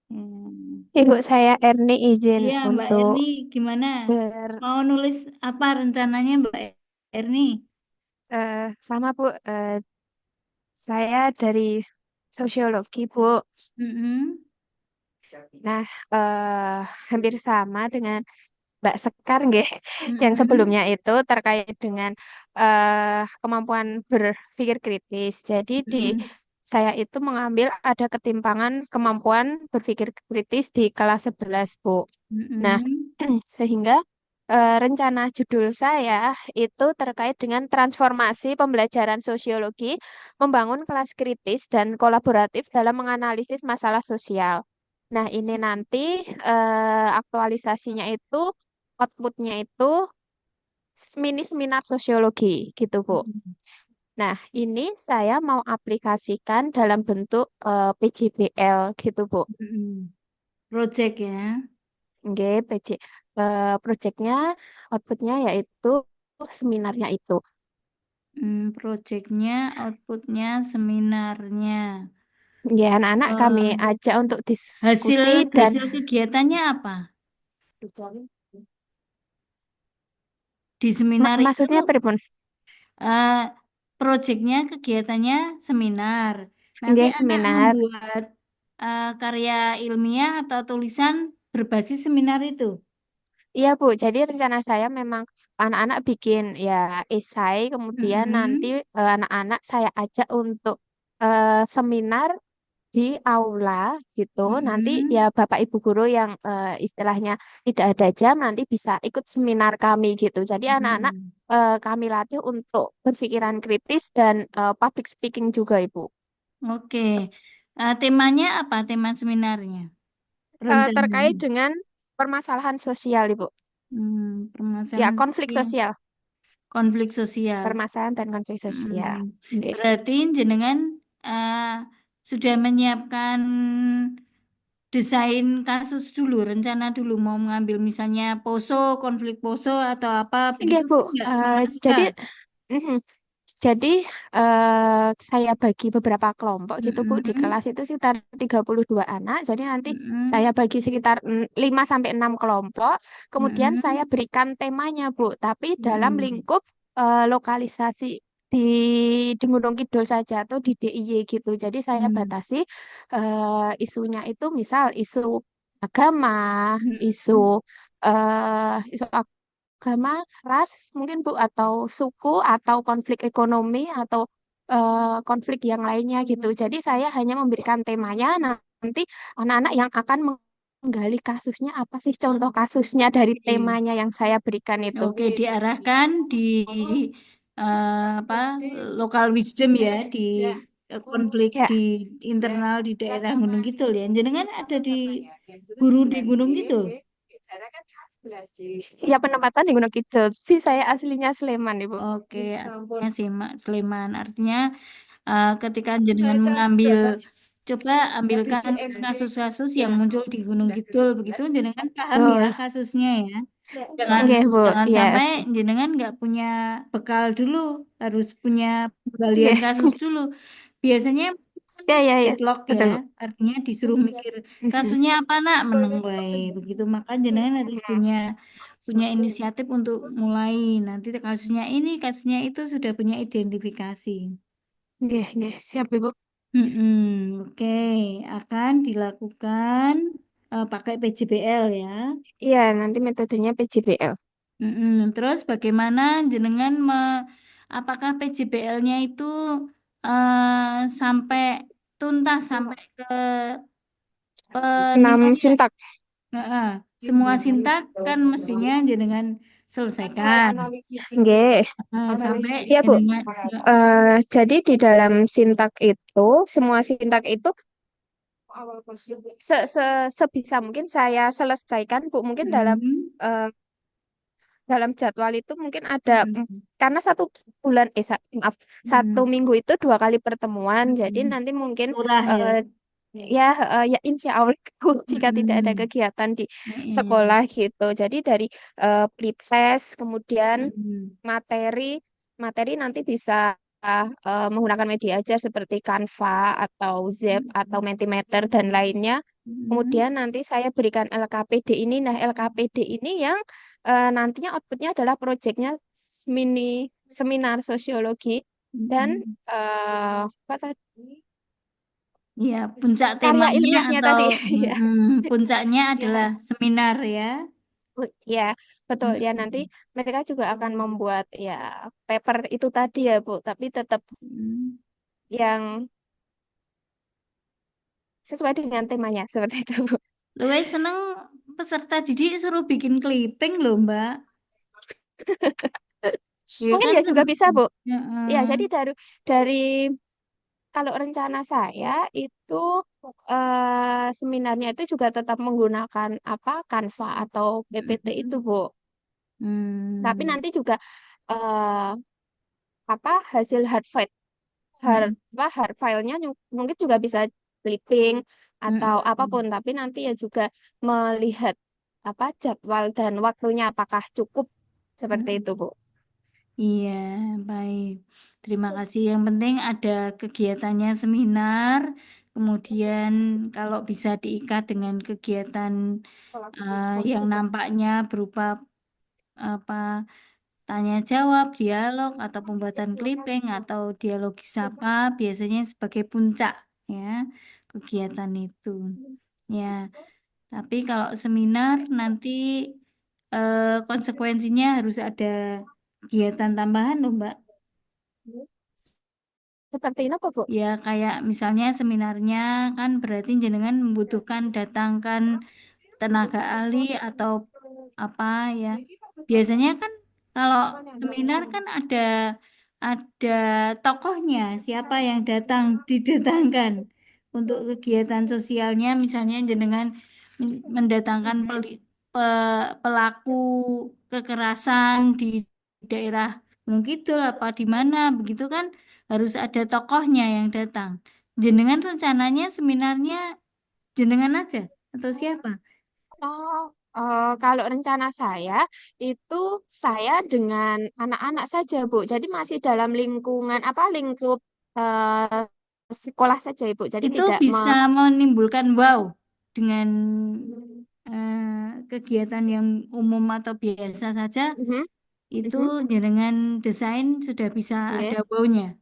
Hmm. Ibu saya Erni izin Iya, Mbak untuk Erni, gimana? ber Mau nulis apa rencananya, Mbak Erni? sama Bu, saya dari sosiologi Bu. Mm-mm. Nah, hampir sama dengan Mbak Sekar nggih. Yang Mm-mm. sebelumnya itu terkait dengan kemampuan berpikir kritis. Jadi di Mm-mm. saya itu mengambil ada ketimpangan kemampuan berpikir kritis di kelas 11 Bu. Nah, Mm-mm. sehingga rencana judul saya itu terkait dengan transformasi pembelajaran sosiologi, membangun kelas kritis dan kolaboratif dalam menganalisis masalah sosial. Nah, ini nanti aktualisasinya itu, outputnya itu mini seminar sosiologi gitu, Bu. Mm-mm. Nah, ini saya mau aplikasikan dalam bentuk PJBL gitu, Bu. Mm-mm. Project ya. Oke, proyeknya, outputnya yaitu seminarnya itu. Projectnya, outputnya, seminarnya. Ya, anak-anak kami Eh, ajak untuk hasil diskusi dan hasil kegiatannya apa? Di seminar itu maksudnya pripun? eh, proyeknya, kegiatannya seminar. Nanti Nggih, anak seminar. membuat karya ilmiah atau tulisan berbasis seminar itu. Iya, Bu. Jadi rencana saya memang anak-anak bikin ya esai, kemudian nanti Mm-mm. anak-anak saya ajak untuk seminar di aula gitu. Nanti ya Mm-mm. Bapak Ibu guru yang istilahnya tidak ada jam nanti bisa ikut seminar kami gitu. Jadi anak-anak Mm-mm. kami latih untuk berpikiran kritis dan public speaking juga, Ibu. Oke. Temanya apa? Tema seminarnya? Terkait Rencananya? dengan permasalahan sosial, Ibu. Ya, Permasalahan konflik sosial. sosial, Konflik sosial. permasalahan dan konflik sosial. Oke. Berarti jenengan eh, sudah menyiapkan desain kasus dulu, rencana dulu mau mengambil misalnya poso, konflik poso atau apa Oke, begitu Bu. enggak suka. Jadi mhm. Jadi saya bagi beberapa kelompok gitu Bu di Mm-mm. kelas itu sekitar 32 anak. Jadi nanti Mm-mm. saya bagi sekitar 5 sampai 6 kelompok. Kemudian saya Mm-mm. berikan temanya Bu, tapi dalam Mm-mm. lingkup lokalisasi di Gunung Kidul saja atau di DIY gitu. Jadi saya Mm-mm. batasi isunya itu misal isu agama, isu Mm-mm. isu agama, ras mungkin Bu, atau suku, atau konflik ekonomi, atau konflik yang lainnya gitu. Jadi saya hanya memberikan temanya, nanti anak-anak yang akan menggali kasusnya apa sih contoh kasusnya dari Oke. temanya yang saya berikan itu. Oke, diarahkan di apa lokal wisdom ya di konflik Ya, di internal di daerah Gunung Kidul ya. Jenengan ada di guru di Gunung Kidul. ya penempatan di Gunung Kidul sih, saya aslinya Sleman Ibu. Oke, aslinya Sleman. Artinya ketika jenengan mengambil, coba ambilkan kasus-kasus yang muncul di Gunung Kidul, begitu jenengan paham ya Betul. kasusnya ya. Jangan Oke Bu, jangan sampai yes. jenengan nggak punya bekal dulu, harus punya penggalian Oke. kasus dulu. Biasanya kan Ya, ya, ya. deadlock ya, Betul Bu. artinya disuruh mikir Mhm. kasusnya apa nak meneng wae. Begitu maka jenengan harus punya inisiatif untuk mulai nanti kasusnya ini, kasusnya itu sudah punya identifikasi. Oke, oke. Siap Ibu. Oke, akan dilakukan pakai PJBL ya. Iya, nanti metodenya PJBL. Terus bagaimana jenengan apakah PJBL-nya itu sampai tuntas sampai ke 6 penilaian? sintak. Heeh. Semua sintak kan mestinya jenengan selesaikan. Nggih. Sampai Iya, Bu. jenengan Jadi di dalam sintak itu, semua sintak itu sebisa mungkin saya selesaikan, Bu. Mungkin eh, dalam jadwal itu mungkin ada karena satu bulan maaf, satu minggu itu 2 kali pertemuan. Jadi nanti mungkin murah ya. eh, ya insya Allah jika tidak ada kegiatan di sekolah gitu. Jadi dari pretest kemudian materi materi nanti bisa menggunakan media aja seperti Canva atau Zep atau Mentimeter dan lainnya. Kemudian nanti saya berikan LKPD ini. Nah, LKPD ini yang nantinya outputnya adalah proyeknya mini seminar sosiologi dan apa tadi? Ya, puncak Karya temanya ilmiahnya atau tadi. Ya. puncaknya adalah seminar ya. Ya, betul. Ya, nanti mereka juga akan membuat ya paper itu tadi ya, Bu. Tapi tetap yang sesuai dengan temanya seperti itu, Bu. Luwih seneng peserta didik suruh bikin clipping loh, Mbak. Iya Mungkin kan ya juga seneng. bisa, Bu. Heeh. Ya, jadi dari kalau rencana saya itu seminarnya itu juga tetap menggunakan apa Canva atau PPT itu, Bu. Tapi nanti juga eh, apa hasil hard filenya mungkin juga bisa clipping atau apapun. Tapi nanti ya juga melihat apa jadwal dan waktunya apakah cukup seperti itu, Bu. Iya, baik. Terima kasih. Yang penting ada kegiatannya seminar, kemudian kalau bisa diikat dengan kegiatan yang nampaknya berupa apa tanya jawab, dialog atau pembuatan clipping atau dialog sapa biasanya sebagai puncak ya kegiatan itu. Ya, tapi kalau seminar nanti konsekuensinya harus ada kegiatan tambahan loh, Mbak. Seperti ini apa, Bu? Ya, kayak misalnya seminarnya kan berarti jenengan membutuhkan datangkan tenaga ahli atau apa ya. Biasanya kan kalau seminar kan ada tokohnya, siapa yang didatangkan untuk kegiatan sosialnya misalnya jenengan mendatangkan pelaku kekerasan di daerah Gunung Kidul apa di mana begitu kan harus ada tokohnya yang datang. Jenengan rencananya seminarnya jenengan aja atau siapa? Oh, kalau rencana saya itu saya dengan anak-anak saja, Bu. Jadi masih dalam lingkungan apa lingkup sekolah saja, Ibu. Jadi Itu tidak bisa menimbulkan wow dengan kegiatan yang umum atau biasa saja itu dengan desain sudah bisa ada wow-nya.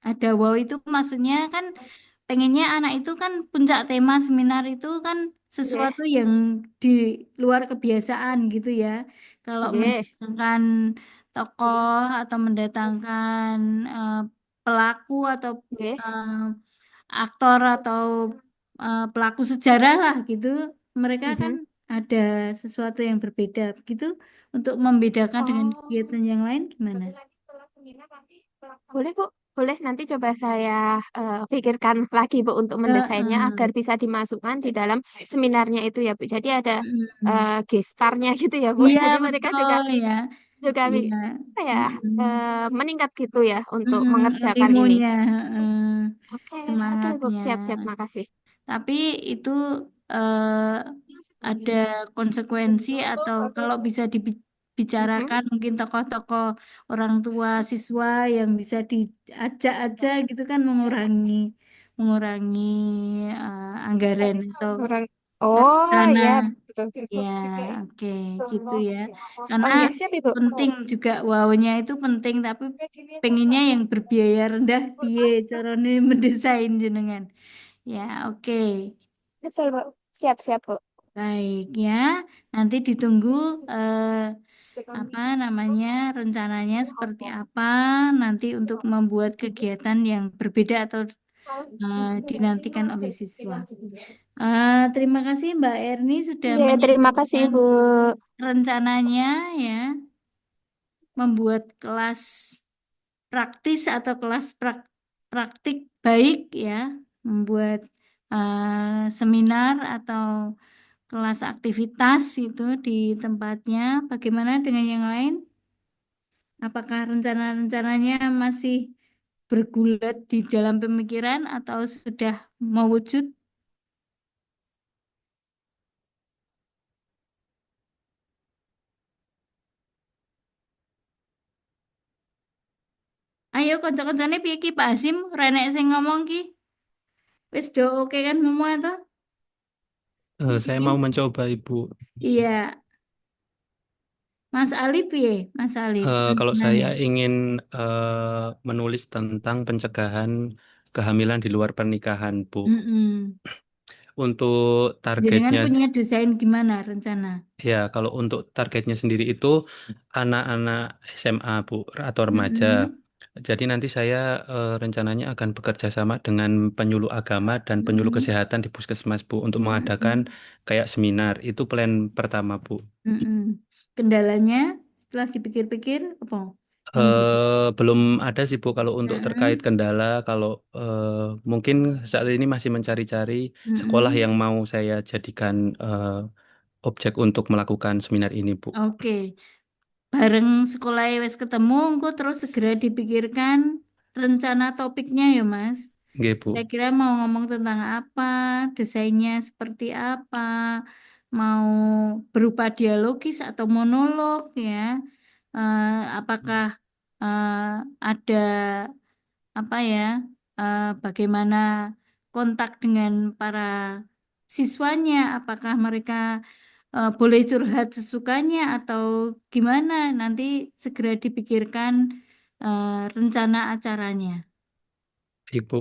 Ada wow itu maksudnya kan pengennya anak itu kan puncak tema seminar itu kan sesuatu yang di luar kebiasaan gitu ya. Kalau mendatangkan tokoh atau mendatangkan pelaku atau eh, aktor atau pelaku sejarah lah gitu, mereka kan ada sesuatu yang berbeda gitu untuk membedakan dengan kegiatan yang lain gimana? Boleh, Bu. Boleh, nanti coba saya pikirkan lagi, Bu, untuk mendesainnya agar bisa dimasukkan di dalam seminarnya itu ya, Bu. Jadi ada gestarnya gitu ya, Bu. Iya Jadi mereka juga betul ya. juga Iya. apa ya meningkat gitu ya untuk mengerjakan ini. Animonya, Oke, Bu. semangatnya. Siap-siap, makasih. Tapi itu ada konsekuensi atau kalau bisa dibicarakan mungkin tokoh-tokoh orang tua siswa yang bisa diajak aja gitu kan mengurangi anggaran atau Oh, dana. ya, gitu. Ya, oke, gitu ya. Karena Oke, siap Ibu. penting juga wow-nya itu penting, tapi pengennya yang berbiaya rendah piye caranya mendesain jenengan. Ya, oke. Betul, Bu. Siap-siap, Bu. Baik ya. Nanti ditunggu eh, apa namanya rencananya seperti apa nanti untuk membuat kegiatan yang berbeda atau dinantikan oleh siswa. Terima kasih Mbak Erni sudah Iya, terima kasih menyampaikan Ibu. rencananya ya, membuat kelas praktis atau kelas praktik baik ya, membuat seminar atau kelas aktivitas itu di tempatnya. Bagaimana dengan yang lain? Apakah rencana-rencananya masih bergulat di dalam pemikiran atau sudah mewujud? Ayo kanca-kancane piye ki Pak Hasim, renek sing ngomong ki. Wis do oke kan semua toh di Saya sini? mau mencoba Ibu. Iya, Mas Ali piye? Mas Ali Kalau saya rencananya. ingin menulis tentang pencegahan kehamilan di luar pernikahan, Bu. Mm-mm. Untuk Jenengan targetnya, punya desain gimana rencana? ya kalau untuk targetnya sendiri itu anak-anak SMA, Bu, atau remaja. Mm-mm. Jadi nanti saya rencananya akan bekerja sama dengan penyuluh agama dan penyuluh Mm-mm. kesehatan di puskesmas, Bu, untuk mengadakan Mm-mm. kayak seminar. Itu plan pertama, Bu. Mm-mm. Kendalanya setelah dipikir-pikir apa? Yang Belum ada sih Bu kalau untuk terkait Mm-mm. kendala. Kalau mungkin saat ini masih mencari-cari sekolah Mm-mm. yang mau saya jadikan objek untuk melakukan seminar ini, Bu. Oke, bareng sekolah wes ketemu, engko terus segera dipikirkan rencana topiknya ya Mas. Oke, Bu. Kira-kira mau ngomong tentang apa, desainnya seperti apa, mau berupa dialogis atau monolog ya. Apakah eh, ada apa ya, bagaimana kontak dengan para siswanya, apakah mereka boleh curhat sesukanya atau gimana, nanti segera dipikirkan rencana acaranya. Ibu,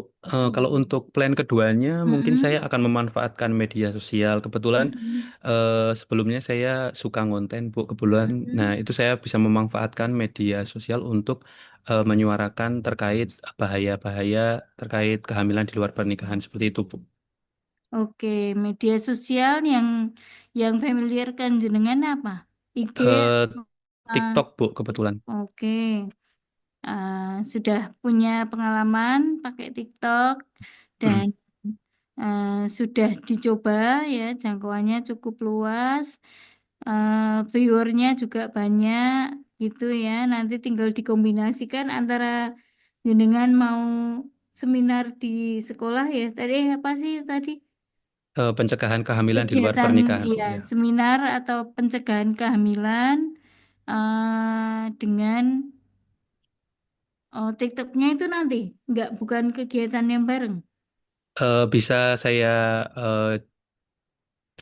kalau untuk plan keduanya, mungkin saya Mm-mm. akan memanfaatkan media sosial. Kebetulan Mm-mm. sebelumnya saya suka ngonten, Bu. Kebetulan, nah Mm-mm. itu saya bisa memanfaatkan media sosial untuk menyuarakan terkait bahaya-bahaya terkait kehamilan di luar pernikahan seperti itu, Bu. Oke, media sosial yang familiar kan jenengan apa? IG. Eh, Ah, TikTok, Bu, kebetulan. oke. Sudah punya pengalaman pakai TikTok dan sudah dicoba ya, jangkauannya cukup luas, viewernya juga banyak gitu ya. Nanti tinggal dikombinasikan antara jenengan mau seminar di sekolah ya. Tadi apa sih tadi? Pencegahan kehamilan di luar Kegiatan pernikahan, Bu, ya, ya. seminar atau pencegahan kehamilan dengan TikToknya itu nanti nggak bukan kegiatan yang bareng. Bisa saya eh,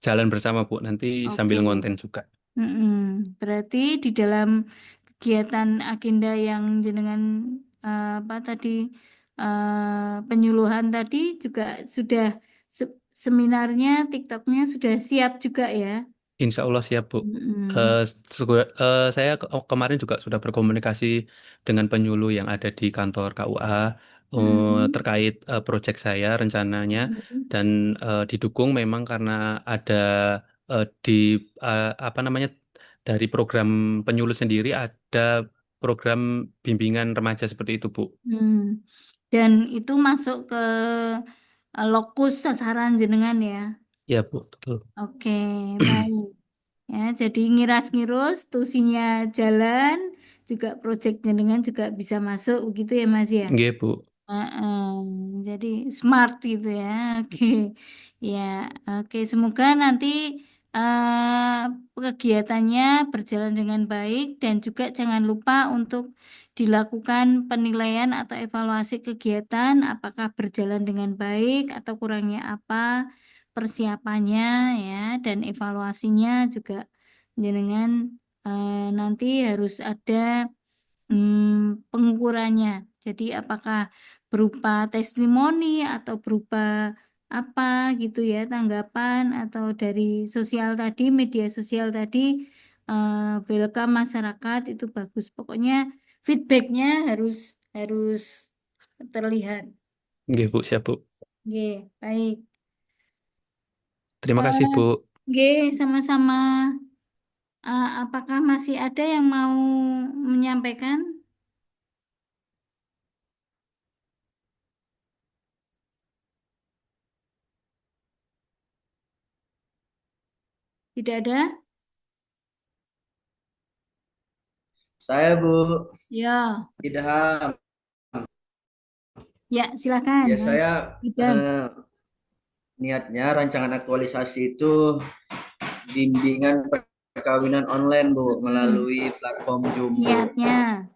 jalan bersama, Bu, nanti sambil Oke. ngonten juga. Mm-mm. Berarti di dalam kegiatan agenda yang jenengan apa tadi penyuluhan tadi juga sudah seminarnya TikToknya sudah siap juga ya. Insya Allah siap, Bu. Mm-mm. Saya kemarin juga sudah berkomunikasi dengan penyuluh yang ada di kantor KUA Mm-mm. terkait proyek saya rencananya Mm-mm. dan didukung memang karena ada di apa namanya dari program penyuluh sendiri ada program bimbingan remaja seperti itu, Bu. Hmm. Dan itu masuk ke lokus sasaran jenengan ya. Ya, Bu, betul. Oke, baik. Ya, jadi ngiras-ngirus, tusinya jalan, juga proyek jenengan juga bisa masuk begitu ya Mas ya. Nggih, Bu. Heeh, jadi smart gitu ya. Oke, ya, oke. Semoga nanti kegiatannya berjalan dengan baik dan juga jangan lupa untuk dilakukan penilaian atau evaluasi kegiatan, apakah berjalan dengan baik atau kurangnya apa. persiapannya ya dan evaluasinya juga jenengan nanti harus ada pengukurannya. Jadi apakah berupa testimoni atau berupa apa gitu ya tanggapan atau dari sosial tadi, media sosial tadi, welcome masyarakat itu bagus. Pokoknya feedbacknya harus terlihat. Nggih, Bu, siap, Bu. Oke, baik. Terima kasih, Bu. Oke, sama-sama. Apakah masih ada yang mau menyampaikan? Tidak ada? Saya Bu Ya, Idham. ya silakan, Ya Mas saya Idam. niatnya rancangan aktualisasi itu bimbingan perkawinan online Bu melalui platform Zoom Bu. Niatnya,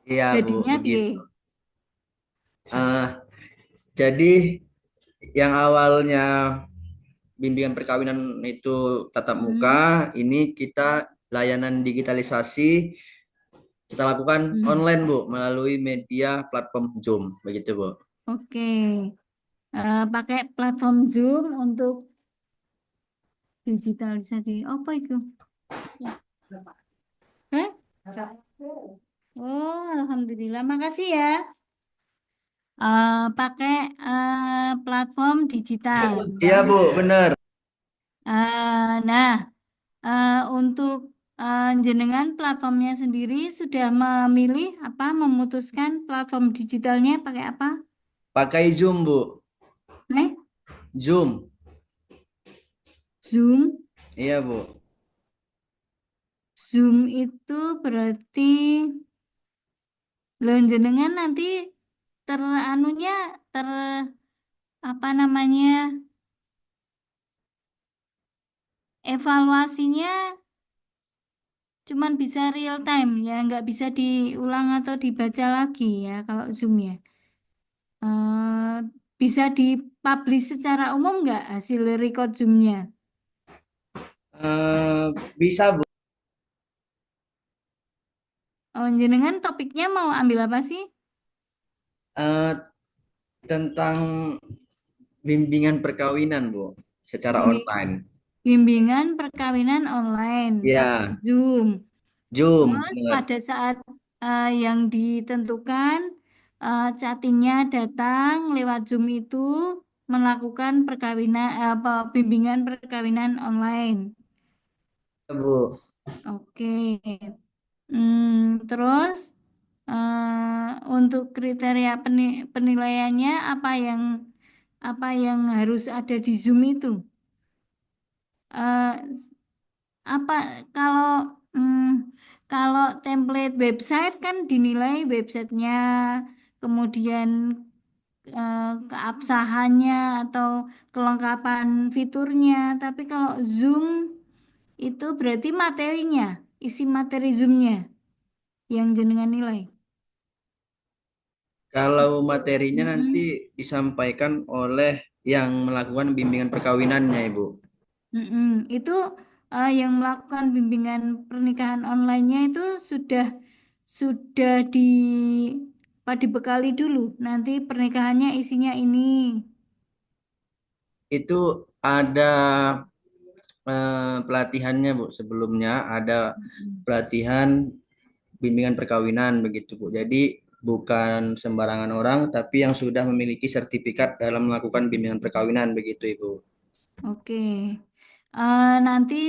Iya Bu, jadinya piye? begitu. Jadi yang awalnya bimbingan perkawinan itu tatap muka, ini kita layanan digitalisasi kita lakukan online Bu melalui media platform Zoom, begitu Bu. Oke. Pakai platform Zoom untuk digitalisasi. Apa itu? Hah? Oh, alhamdulillah. Makasih ya. Pakai platform digital. Iya Bu, benar. Nah, untuk jenengan platformnya sendiri sudah memilih apa, memutuskan platform digitalnya pakai apa? Pakai Zoom Bu. Zoom. Zoom. Iya Bu. Zoom itu berarti lo jenengan nanti apa namanya, evaluasinya cuman bisa real time ya, nggak bisa diulang atau dibaca lagi ya kalau Zoom ya. Bisa dipublish secara umum nggak hasil record Zoom-nya? Bisa Bu. Oh, jenengan topiknya mau ambil apa sih? Tentang bimbingan perkawinan Bu, secara online. Bimbingan perkawinan online, Iya. pakai Zoom. Zoom. Terus pada saat yang ditentukan, chattingnya datang lewat Zoom itu melakukan perkawinan bimbingan perkawinan online. Bu. Oke. Terus untuk kriteria penilaiannya apa yang harus ada di Zoom itu? Apa kalau template website kan dinilai websitenya, kemudian keabsahannya atau kelengkapan fiturnya. Tapi kalau Zoom itu berarti materinya, isi materi Zoom-nya yang jenengan nilai. Kalau materinya nanti disampaikan oleh yang melakukan bimbingan perkawinannya, Ibu. Itu yang melakukan bimbingan pernikahan online-nya itu sudah dibekali dulu. Nanti pernikahannya isinya ini. Itu ada pelatihannya, Bu. Sebelumnya ada pelatihan bimbingan perkawinan begitu, Bu. Jadi bukan sembarangan orang, tapi yang sudah memiliki sertifikat dalam melakukan bimbingan perkawinan begitu, Ibu. Oke. Nanti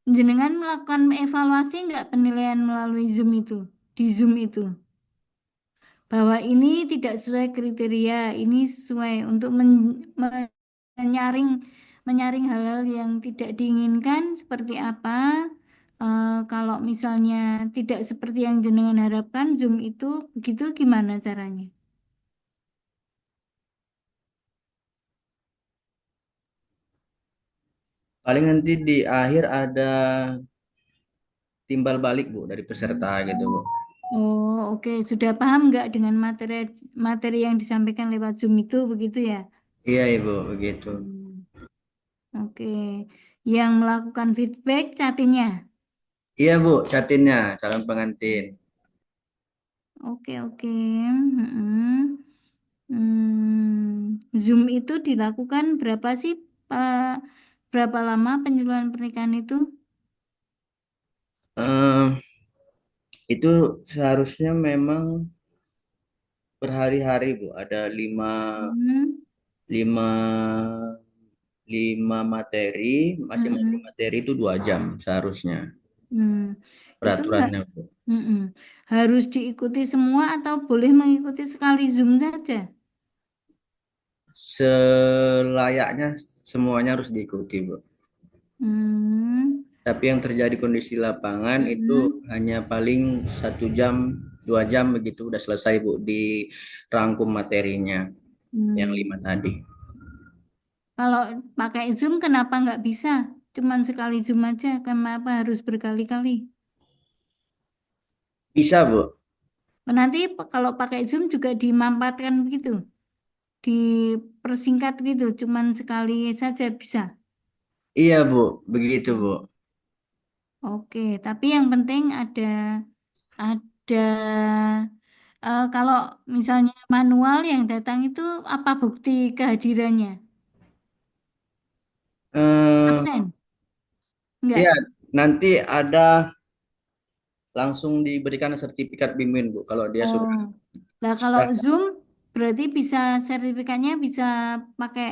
jenengan melakukan evaluasi nggak penilaian melalui Zoom itu, di Zoom itu, bahwa ini tidak sesuai kriteria, ini sesuai untuk menyaring hal-hal yang tidak diinginkan seperti apa. Kalau misalnya tidak seperti yang jenengan harapkan, Zoom itu begitu gimana caranya? Paling nanti di akhir ada timbal balik, Bu, dari peserta gitu, Bu. Oh, oke. Sudah paham nggak dengan materi yang disampaikan lewat Zoom itu begitu ya? Iya Ibu, begitu. Oke. Yang melakukan feedback catinnya. Iya Bu, catinnya calon pengantin. Oke, oke. Zoom itu dilakukan berapa sih, berapa lama penyuluhan pernikahan itu? Eh, itu seharusnya memang berhari-hari Bu, ada Hmm, lima, lima materi, masing-masing mm-mm, materi itu 2 jam seharusnya hmm. Itu peraturannya Bu. harus diikuti semua atau boleh mengikuti sekali Zoom saja? Selayaknya semuanya harus diikuti Bu. Hmm, Tapi yang terjadi kondisi lapangan itu mm-mm, hanya paling 1 jam, 2 jam begitu udah selesai Bu dirangkum materinya yang 5 hmm. tadi. Kalau pakai Zoom kenapa nggak bisa? Cuman sekali Zoom aja, kenapa harus berkali-kali? Bisa Bu. Nanti kalau pakai Zoom juga dimampatkan begitu, dipersingkat gitu, cuman sekali saja bisa. Iya Bu, begitu Bu. Oke, tapi yang penting ada kalau misalnya manual yang datang itu apa bukti kehadirannya? Eh, Absen? iya, Enggak. nanti ada langsung diberikan sertifikat bimbing Bu kalau dia Oh, sudah. nah kalau Zoom berarti bisa sertifikatnya bisa pakai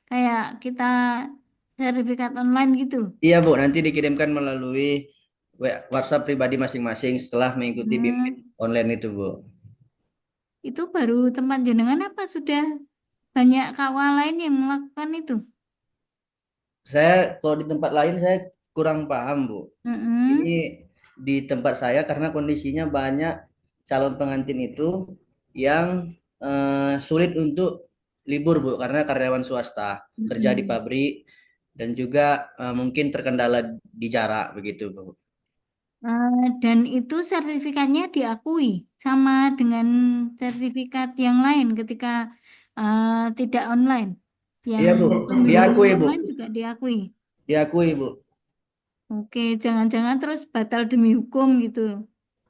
kayak kita sertifikat online gitu. Iya Bu, nanti dikirimkan melalui WhatsApp pribadi masing-masing setelah mengikuti bimbing Hmm, online itu Bu. itu baru tempat jenengan apa sudah banyak KUA lain yang melakukan itu? Saya kalau di tempat lain saya kurang paham Bu. Ini Mm-mm. di tempat saya karena kondisinya banyak calon pengantin itu yang sulit untuk libur Bu karena karyawan swasta kerja di Mm-mm. pabrik dan juga mungkin terkendala di jarak begitu Bu. Dan itu sertifikatnya diakui sama dengan sertifikat yang lain ketika tidak online. Yang Iya Bu, pembimbingan diakui Bu, online juga diakui. diakui Bu. Oke, jangan-jangan terus batal demi hukum gitu.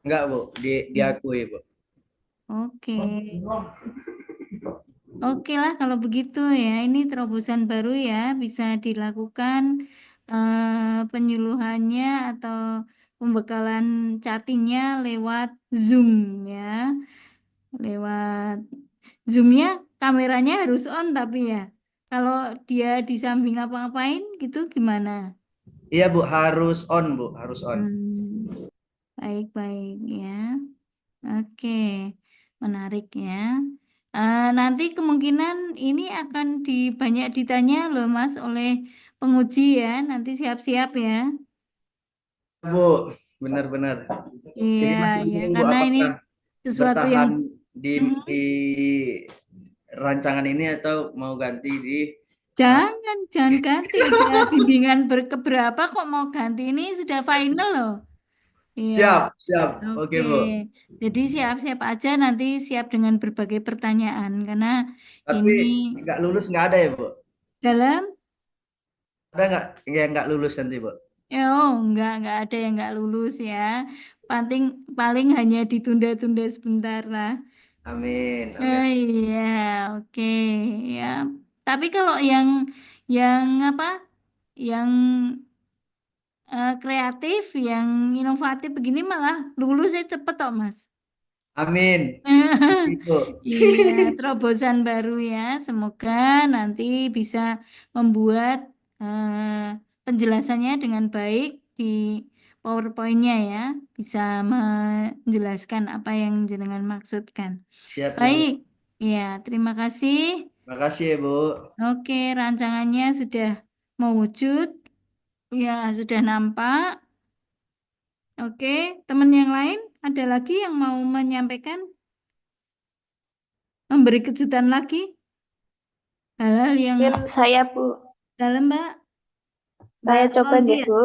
Enggak Bu, Hmm. diakui Bu. Oke, oke lah kalau begitu ya. Ini terobosan baru ya, bisa dilakukan penyuluhannya atau pembekalan chattingnya lewat Zoom ya. Lewat Zoom-nya kameranya harus on tapi ya. Kalau dia di samping apa-apain gitu gimana? Iya Bu, harus on Bu, harus on. Hmm, baik-baik ya. Oke, menarik ya. Nanti kemungkinan ini akan banyak ditanya loh Mas oleh penguji ya. Nanti siap-siap ya. Bu, benar-benar. Iya, Jadi masih ya bingung Bu, karena ini apakah sesuatu yang bertahan di, Mhm. di rancangan ini atau mau ganti di uh, Jangan ganti. Udah bimbingan berkeberapa kok mau ganti ini sudah final loh. Iya, siap, siap. Oke oke. Bu. Jadi siap-siap aja nanti siap dengan berbagai pertanyaan karena Tapi ini nggak lulus nggak ada ya Bu? dalam Ada nggak yang nggak lulus nanti Bu? oh nggak ada yang nggak lulus ya. Paling paling hanya ditunda-tunda sebentar lah. Amin, amin. Iya, oke ya. Tapi kalau yang apa? Yang kreatif, yang inovatif begini malah lulusnya cepet kok, Mas. Amin. Itu. Iya, terobosan baru ya. Semoga nanti bisa membuat penjelasannya dengan baik di PowerPoint-nya ya. Bisa menjelaskan apa yang jenengan maksudkan. Siap Bu. Baik, ya, terima kasih. Makasih ya Bu. Oke, rancangannya sudah mewujud. Ya, sudah nampak. Oke, teman yang lain ada lagi yang mau menyampaikan, memberi kejutan lagi, hal-hal yang Mungkin saya, Bu. dalam, Mbak. Saya Mbak coba nggih, Fauzia. Bu.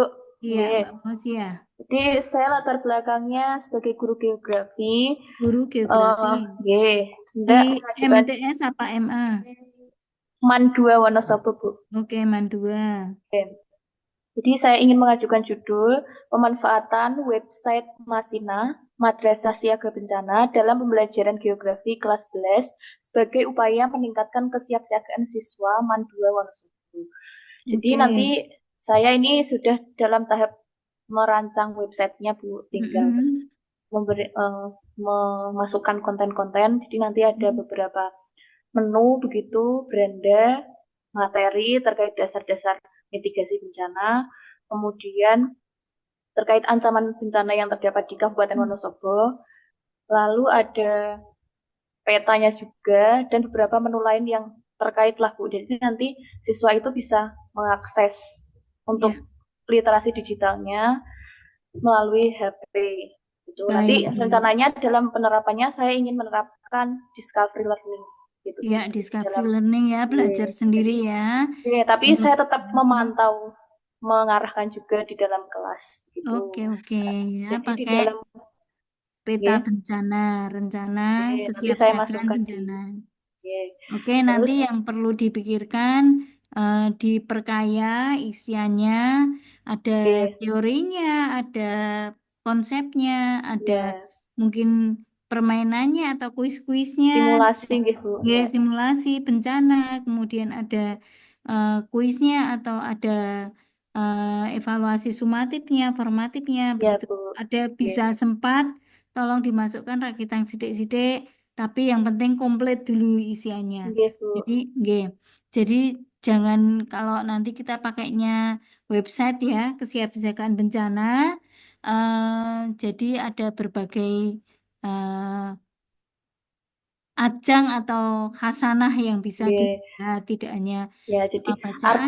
Iya, Nggih. Mbak Fauzia. Jadi saya latar belakangnya sebagai guru geografi. Guru geografi. Nggih. Di Hendak mengajukan MTS apa MA? Man 2 Wonosobo, Bu. Oke, Mandua. Oke. Jadi saya ingin mengajukan judul pemanfaatan website Masina Madrasah Siaga Bencana dalam pembelajaran geografi kelas 11 sebagai upaya meningkatkan kesiapsiagaan siswa Man 2 Wonosobo. Jadi Oke. nanti saya ini sudah dalam tahap merancang websitenya, Bu, tinggal memasukkan konten-konten. Jadi nanti ada beberapa menu begitu, beranda, materi terkait dasar-dasar mitigasi bencana, kemudian terkait ancaman bencana yang terdapat di Kabupaten Wonosobo, lalu ada petanya juga dan beberapa menu lain yang terkait lah, Bu. Jadi nanti siswa itu bisa mengakses untuk literasi digitalnya melalui HP. Gitu. Nanti Baik. rencananya dalam penerapannya saya ingin menerapkan discovery learning. Gitu. Ya, discovery learning ya, belajar sendiri ya. Iya, tapi saya tetap memantau, mengarahkan juga di dalam kelas. Gitu. Oke, ya, Jadi di pakai dalam peta bencana, rencana nanti saya kesiapsiagaan masukkan di bencana. Oke. Oke, Terus nanti yang perlu dipikirkan diperkaya isiannya, ada teorinya, ada konsepnya, ada mungkin permainannya atau kuis-kuisnya, simulasi gitu. ya simulasi bencana, kemudian ada kuisnya atau ada evaluasi sumatifnya, formatifnya, begitu. Ada bisa sempat, tolong dimasukkan rakitan sidik-sidik, tapi yang penting komplit dulu isiannya. Jadi, jadi jangan kalau nanti kita pakainya website ya, kesiapsiagaan bencana, jadi ada berbagai ajang atau khasanah yang bisa dilihat, tidak hanya ya, jadi bacaan,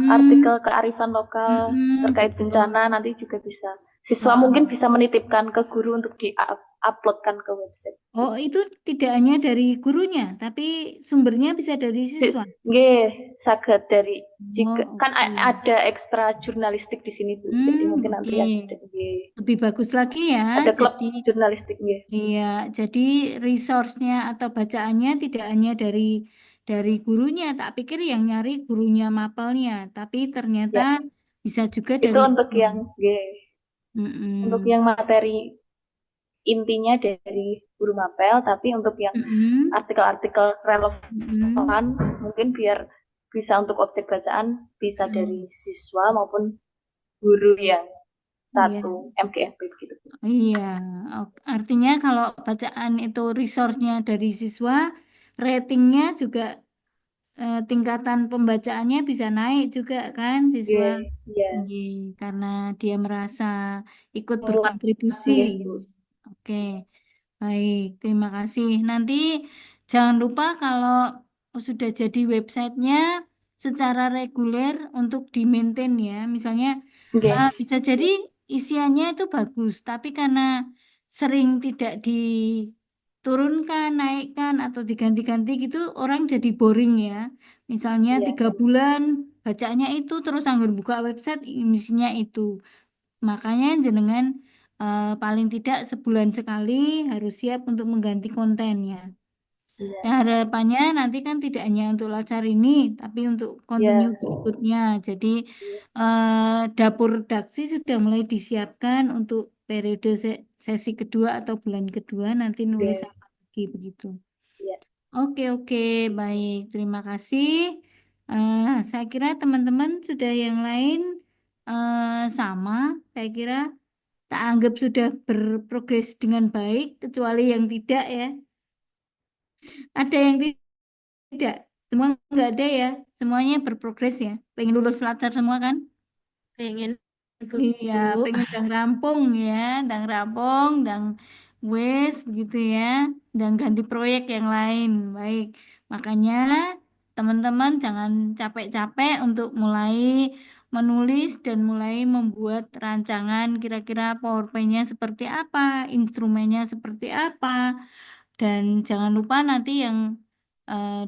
artikel kearifan lokal terkait betul. bencana nanti juga bisa. Siswa mungkin bisa menitipkan ke guru untuk di-uploadkan ke website. Oh, itu tidak hanya dari gurunya, tapi sumbernya bisa dari siswa. Nggih, saged dari jika kan ada ekstra jurnalistik di sini, Bu. Jadi mungkin nanti ada lebih bagus lagi ya. Ada klub Jadi, jurnalistik nggih. Iya, jadi resource-nya atau bacaannya tidak hanya dari gurunya, tak pikir yang nyari gurunya mapelnya, tapi ternyata bisa juga Itu dari untuk yang untuk yang materi intinya dari guru mapel, tapi untuk yang artikel-artikel relevan mungkin biar bisa untuk objek bacaan bisa dari siswa maupun guru yang satu MGMP gitu. Iya, artinya kalau bacaan itu resource-nya dari siswa, ratingnya juga tingkatan pembacaannya bisa naik juga kan siswa. Karena dia merasa ikut berkontribusi. Oke. Baik, terima kasih. Nanti jangan lupa kalau sudah jadi websitenya secara reguler untuk di-maintain ya. Misalnya bisa jadi isiannya itu bagus, tapi karena sering tidak diturunkan, naikkan atau diganti-ganti gitu, orang jadi boring ya. Misalnya 3 bulan bacanya itu terus anggur buka website isinya itu. Makanya jenengan paling tidak sebulan sekali harus siap untuk mengganti kontennya. Nah, harapannya nanti kan tidak hanya untuk lacar ini, tapi untuk kontinu berikutnya. Jadi dapur redaksi sudah mulai disiapkan untuk periode sesi kedua atau bulan kedua nanti nulis apa lagi begitu. Oke, baik. Terima kasih. Saya kira teman-teman sudah yang lain sama. Saya kira tak anggap sudah berprogres dengan baik, kecuali yang tidak ya. Ada yang tidak, semua nggak ada ya, semuanya berprogres ya. Pengen lulus lacar semua kan? Pengen, Bu. Iya, pengen dang rampung ya, dang rampung, dang wes begitu ya, dan ganti proyek yang lain. Baik, makanya teman-teman jangan capek-capek untuk mulai menulis dan mulai membuat rancangan kira-kira PowerPoint-nya seperti apa, instrumennya seperti apa, dan jangan lupa nanti yang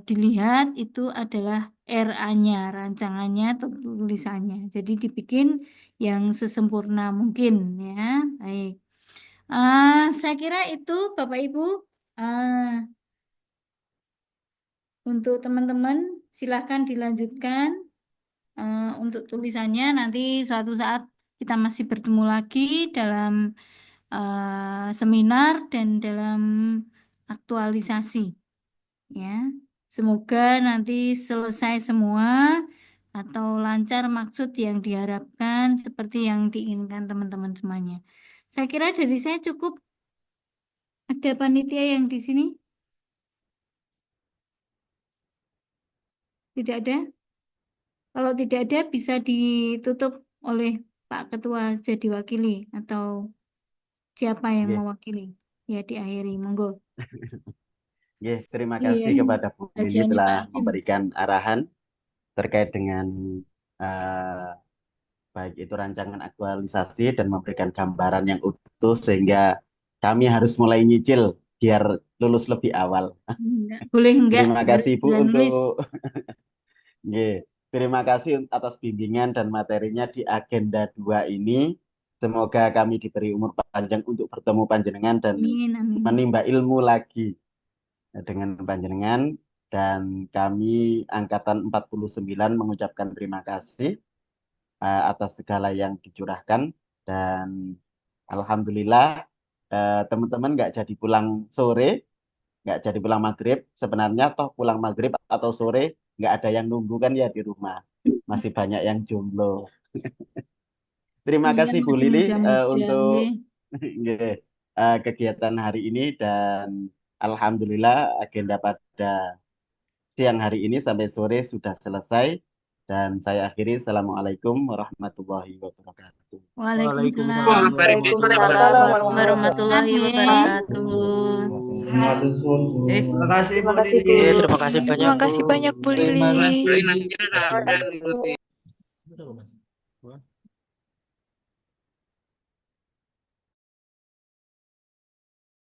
dilihat itu adalah RA-nya, rancangannya atau tulisannya. Jadi dibikin yang sesempurna mungkin ya. Baik. Saya kira itu Bapak Ibu Untuk teman-teman, silahkan dilanjutkan. Untuk tulisannya nanti suatu saat kita masih bertemu lagi dalam seminar dan dalam aktualisasi. Ya, semoga nanti selesai semua atau lancar maksud yang diharapkan seperti yang diinginkan teman-teman semuanya. Saya kira dari saya cukup. Ada panitia yang di sini? Tidak ada? Kalau tidak ada, bisa ditutup oleh Pak Ketua jadi wakili atau siapa yang Nggih. mewakili. Ya, diakhiri. Monggo. Nggih, terima Iya, kasih kepada Bu Lili bagiannya Pak telah Asim. memberikan arahan terkait dengan baik itu rancangan aktualisasi dan memberikan gambaran yang utuh sehingga kami harus mulai nyicil biar lulus lebih awal. Boleh enggak, Terima harus kasih Bu sudah nulis. untuk Nggih, terima kasih atas bimbingan dan materinya di agenda 2 ini. Semoga kami diberi umur panjang untuk bertemu panjenengan dan Amin, amin. menimba ilmu lagi dengan panjenengan. Dan kami Angkatan 49 mengucapkan terima kasih atas segala yang dicurahkan. Dan alhamdulillah teman-teman nggak jadi pulang sore, nggak jadi pulang maghrib. Sebenarnya toh pulang maghrib atau sore nggak ada yang nunggu kan ya di rumah. Masih banyak yang jomblo. Terima Iya, kasih Bu masih Lili muda-muda. untuk Nggih. nggih, kegiatan hari ini dan alhamdulillah agenda pada siang hari ini sampai sore sudah selesai dan saya akhiri. Assalamualaikum warahmatullahi wabarakatuh. Waalaikumsalam. Waalaikumsalam warahmatullahi wabarakatuh. Terima kasih Bu Terima kasih, Lili. Bu. Terima kasih banyak, Terima kasih Bu. banyak Bu Terima Lili. kasih.